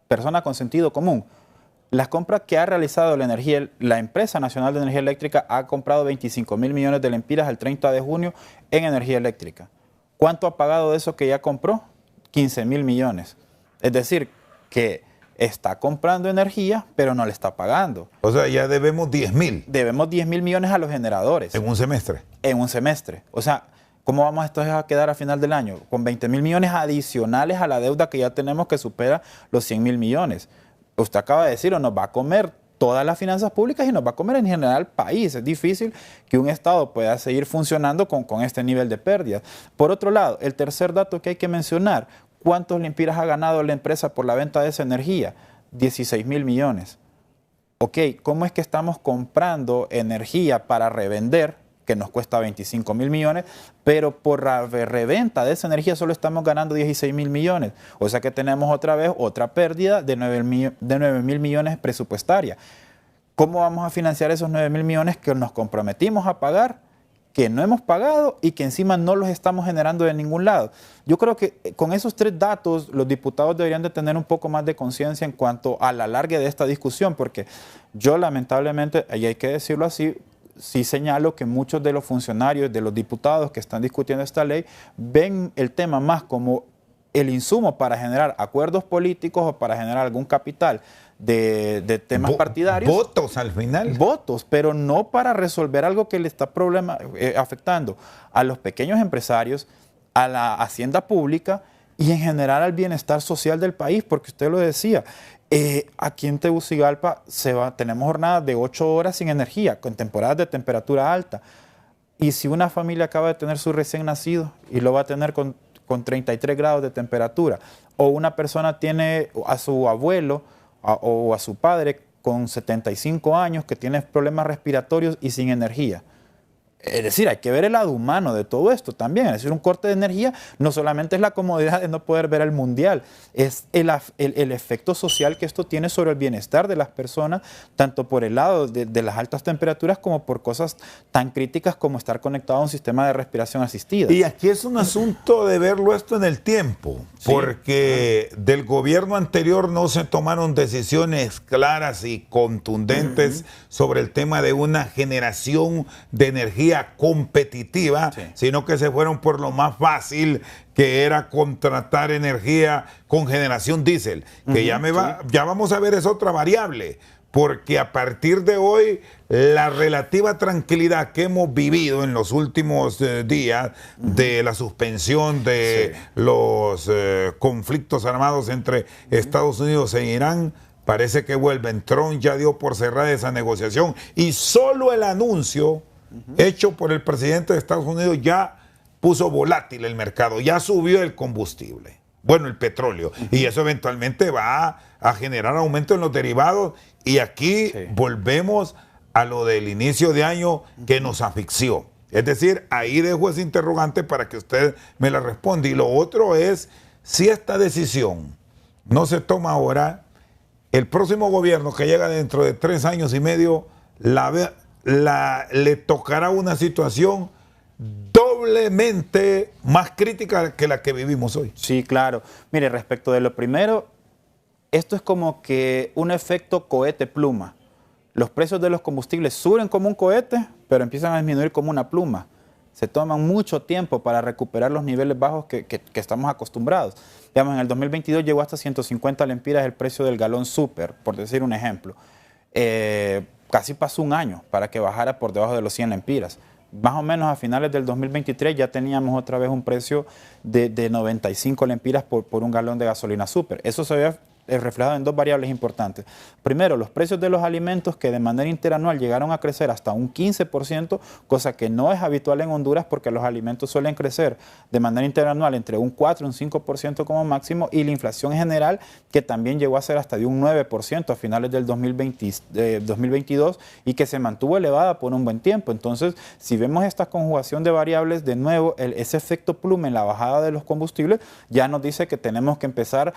persona con sentido común. Las compras que ha realizado la Empresa Nacional de Energía Eléctrica ha comprado 25.000 millones de lempiras el 30 de junio en energía eléctrica. ¿Cuánto ha pagado de eso que ya compró? 15.000 millones. Es decir, que está comprando energía, pero no le está pagando. O sea, ya debemos 10.000. Debemos 10.000 millones a los generadores. En un semestre. En un semestre. O sea, ¿cómo vamos entonces a quedar a final del año? Con 20.000 millones adicionales a la deuda que ya tenemos que supera los 100.000 millones. Usted acaba de decir, o nos va a comer todas las finanzas públicas y nos va a comer en general el país. Es difícil que un Estado pueda seguir funcionando con este nivel de pérdidas. Por otro lado, el tercer dato que hay que mencionar, ¿cuántos lempiras ha ganado la empresa por la venta de esa energía? 16.000 millones. Ok, ¿cómo es que estamos comprando energía para revender, que nos cuesta 25.000 millones, pero por la reventa de esa energía solo estamos ganando 16.000 millones? O sea que tenemos otra vez otra pérdida de 9.000 millones presupuestaria. ¿Cómo vamos a financiar esos 9.000 millones que nos comprometimos a pagar, que no hemos pagado y que encima no los estamos generando de ningún lado? Yo creo que con esos tres datos los diputados deberían de tener un poco más de conciencia en cuanto a la larga de esta discusión, porque yo lamentablemente, y hay que decirlo así, sí señalo que muchos de los funcionarios, de los diputados que están discutiendo esta ley, ven el tema más como el insumo para generar acuerdos políticos o para generar algún capital de temas partidarios. Votos al final. Votos, pero no para resolver algo que le está afectando a los pequeños empresarios, a la hacienda pública y en general al bienestar social del país, porque usted lo decía, aquí en Tegucigalpa tenemos jornadas de 8 horas sin energía, con temporadas de temperatura alta. Y si una familia acaba de tener su recién nacido y lo va a tener con 33 grados de temperatura, o una persona tiene a su abuelo o a su padre con 75 años que tiene problemas respiratorios y sin energía. Es decir, hay que ver el lado humano de todo esto también. Es decir, un corte de energía no solamente es la comodidad de no poder ver el mundial, es el efecto social que esto tiene sobre el bienestar de las personas, tanto por el lado de las altas temperaturas como por cosas tan críticas como estar conectado a un sistema de respiración asistida. Y aquí es un asunto de verlo esto en el tiempo, porque del gobierno anterior no se tomaron decisiones claras y contundentes sobre el tema de una generación de energía competitiva, sino que se fueron por lo más fácil, que era contratar energía con generación diésel, que ya vamos a ver, es otra variable, porque a partir de hoy la relativa tranquilidad que hemos vivido en los últimos días de la suspensión de los conflictos armados entre Estados Unidos e Irán, parece que vuelven. Trump ya dio por cerrada esa negociación y solo el anuncio hecho por el presidente de Estados Unidos ya puso volátil el mercado, ya subió el combustible, bueno, el petróleo, y eso eventualmente va a generar aumento en los derivados, y aquí volvemos a lo del inicio de año que nos asfixió. Es decir, ahí dejo ese interrogante para que usted me la responda. Y lo otro es, si esta decisión no se toma ahora, el próximo gobierno que llega dentro de 3 años y medio le tocará una situación doblemente más crítica que la que vivimos hoy. Sí, claro. Mire, respecto de lo primero, esto es como que un efecto cohete pluma. Los precios de los combustibles suben como un cohete, pero empiezan a disminuir como una pluma. Se toman mucho tiempo para recuperar los niveles bajos que estamos acostumbrados. Digamos, en el 2022 llegó hasta 150 lempiras el precio del galón súper, por decir un ejemplo. Casi pasó un año para que bajara por debajo de los 100 lempiras. Más o menos a finales del 2023 ya teníamos otra vez un precio de 95 lempiras por un galón de gasolina súper. Eso se ve reflejado en 2 variables importantes. Primero, los precios de los alimentos que de manera interanual llegaron a crecer hasta un 15%, cosa que no es habitual en Honduras porque los alimentos suelen crecer de manera interanual entre un 4 y un 5% como máximo, y la inflación general que también llegó a ser hasta de un 9% a finales del 2022 y que se mantuvo elevada por un buen tiempo. Entonces, si vemos esta conjugación de variables, de nuevo, ese efecto pluma en la bajada de los combustibles ya nos dice que tenemos que empezar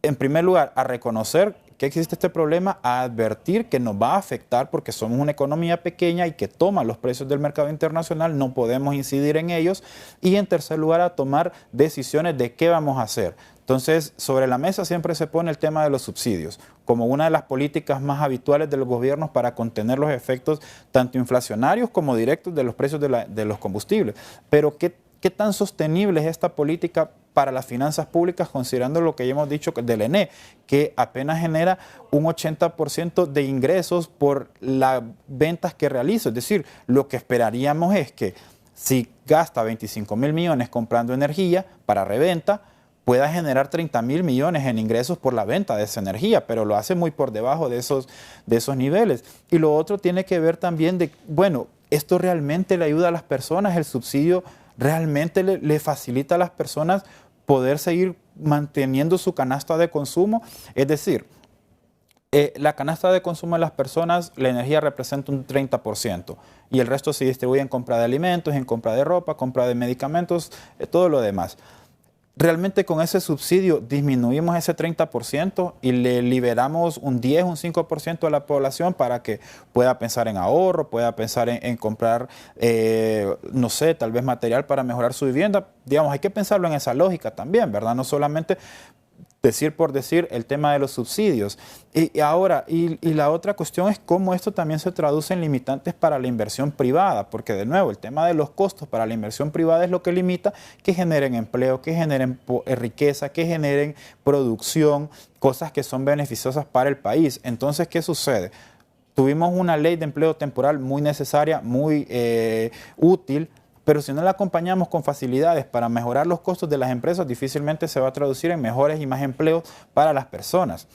en primer lugar, a reconocer que existe este problema, a advertir que nos va a afectar porque somos una economía pequeña y que toma los precios del mercado internacional, no podemos incidir en ellos, y en tercer lugar, a tomar decisiones de qué vamos a hacer. Entonces, sobre la mesa siempre se pone el tema de los subsidios como una de las políticas más habituales de los gobiernos para contener los efectos tanto inflacionarios como directos de los precios de los combustibles. Pero ¿qué tan sostenible es esta política para las finanzas públicas, considerando lo que ya hemos dicho del ENE, que apenas genera un 80% de ingresos por las ventas que realiza? Es decir, lo que esperaríamos es que si gasta 25.000 millones comprando energía para reventa, pueda generar 30.000 millones en ingresos por la venta de esa energía, pero lo hace muy por debajo de esos niveles. Y lo otro tiene que ver también de, bueno, ¿esto realmente le ayuda a las personas? ¿El subsidio realmente le facilita a las personas poder seguir manteniendo su canasta de consumo? Es decir, la canasta de consumo de las personas, la energía representa un 30% y el resto se distribuye en compra de alimentos, en compra de ropa, compra de medicamentos, todo lo demás. Realmente con ese subsidio disminuimos ese 30% y le liberamos un 10, un 5% a la población para que pueda pensar en ahorro, pueda pensar en comprar, no sé, tal vez material para mejorar su vivienda. Digamos, hay que pensarlo en esa lógica también, ¿verdad? No solamente decir por decir el tema de los subsidios. Y ahora, la otra cuestión es cómo esto también se traduce en limitantes para la inversión privada, porque de nuevo, el tema de los costos para la inversión privada es lo que limita que generen empleo, que generen riqueza, que generen producción, cosas que son beneficiosas para el país. Entonces, ¿qué sucede? Tuvimos una ley de empleo temporal muy necesaria, muy útil, pero si no la acompañamos con facilidades para mejorar los costos de las empresas, difícilmente se va a traducir en mejores y más empleos para las personas.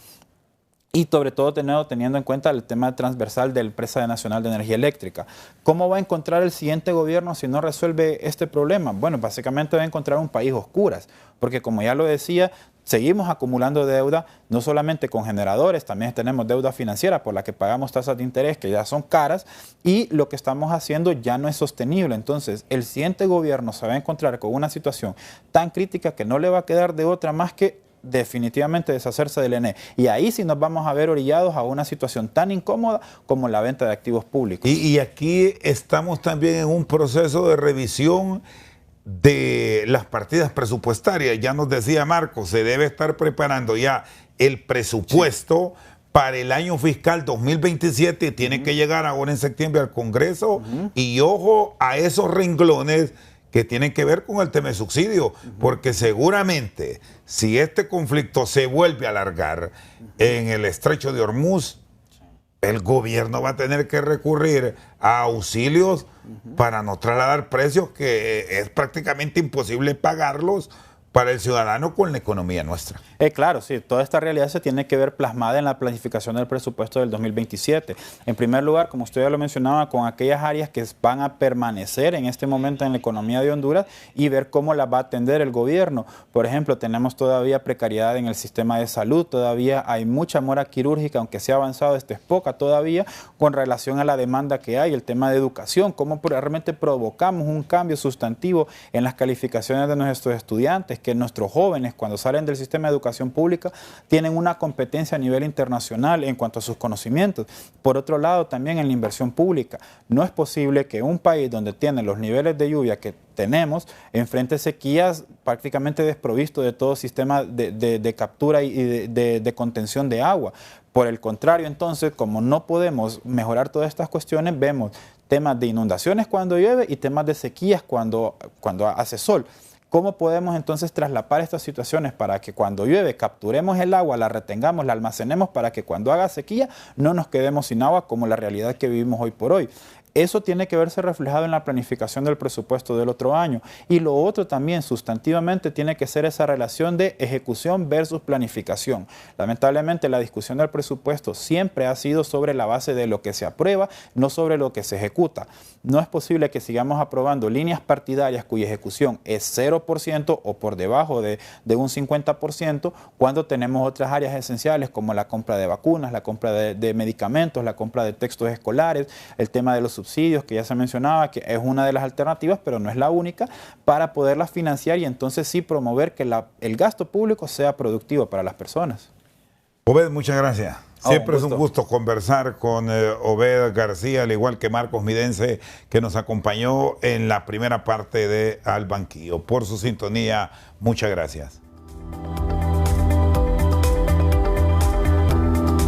Y sobre todo teniendo en cuenta el tema transversal de la Empresa Nacional de Energía Eléctrica. ¿Cómo va a encontrar el siguiente gobierno si no resuelve este problema? Bueno, básicamente va a encontrar un país a oscuras, porque como ya lo decía, seguimos acumulando deuda, no solamente con generadores, también tenemos deuda financiera por la que pagamos tasas de interés que ya son caras y lo que estamos haciendo ya no es sostenible. Entonces, el siguiente gobierno se va a encontrar con una situación tan crítica que no le va a quedar de otra más que definitivamente deshacerse del ENE. Y ahí sí nos vamos a ver orillados a una situación tan incómoda como la venta de activos públicos. Y aquí estamos también en un proceso de revisión de las partidas presupuestarias. Ya nos decía Marco, se debe estar preparando ya el presupuesto para el año fiscal 2027. Tiene que llegar ahora en septiembre al Congreso. Y ojo a esos renglones que tienen que ver con el tema de subsidio, porque seguramente si este conflicto se vuelve a alargar en el estrecho de Hormuz, el gobierno va a tener que recurrir a auxilios para no trasladar precios que es prácticamente imposible pagarlos para el ciudadano con la economía nuestra. Claro, sí, toda esta realidad se tiene que ver plasmada en la planificación del presupuesto del 2027. En primer lugar, como usted ya lo mencionaba, con aquellas áreas que van a permanecer en este momento en la economía de Honduras y ver cómo las va a atender el gobierno. Por ejemplo, tenemos todavía precariedad en el sistema de salud, todavía hay mucha mora quirúrgica, aunque se ha avanzado, es poca todavía, con relación a la demanda que hay, el tema de educación, cómo realmente provocamos un cambio sustantivo en las calificaciones de nuestros estudiantes, que nuestros jóvenes cuando salen del sistema de educación pública tienen una competencia a nivel internacional en cuanto a sus conocimientos. Por otro lado, también en la inversión pública. No es posible que un país donde tiene los niveles de lluvia que tenemos enfrente sequías prácticamente desprovisto de todo sistema de captura y de contención de agua. Por el contrario, entonces, como no podemos mejorar todas estas cuestiones, vemos temas de inundaciones cuando llueve y temas de sequías cuando hace sol. ¿Cómo podemos entonces traslapar estas situaciones para que cuando llueve capturemos el agua, la retengamos, la almacenemos para que cuando haga sequía no nos quedemos sin agua como la realidad que vivimos hoy por hoy? Eso tiene que verse reflejado en la planificación del presupuesto del otro año. Y lo otro también, sustantivamente, tiene que ser esa relación de ejecución versus planificación. Lamentablemente, la discusión del presupuesto siempre ha sido sobre la base de lo que se aprueba, no sobre lo que se ejecuta. No es posible que sigamos aprobando líneas partidarias cuya ejecución es 0% o por debajo de un 50% cuando tenemos otras áreas esenciales como la compra de vacunas, la compra de medicamentos, la compra de textos escolares, el tema de los subsidios que ya se mencionaba, que es una de las alternativas, pero no es la única, para poderlas financiar y entonces sí promover que el gasto público sea productivo para las personas. Obed, muchas gracias. Siempre es un gusto conversar con Obed García, al igual que Marcos Midense, que nos acompañó en la primera parte de Al Banquillo. Por su sintonía, muchas gracias.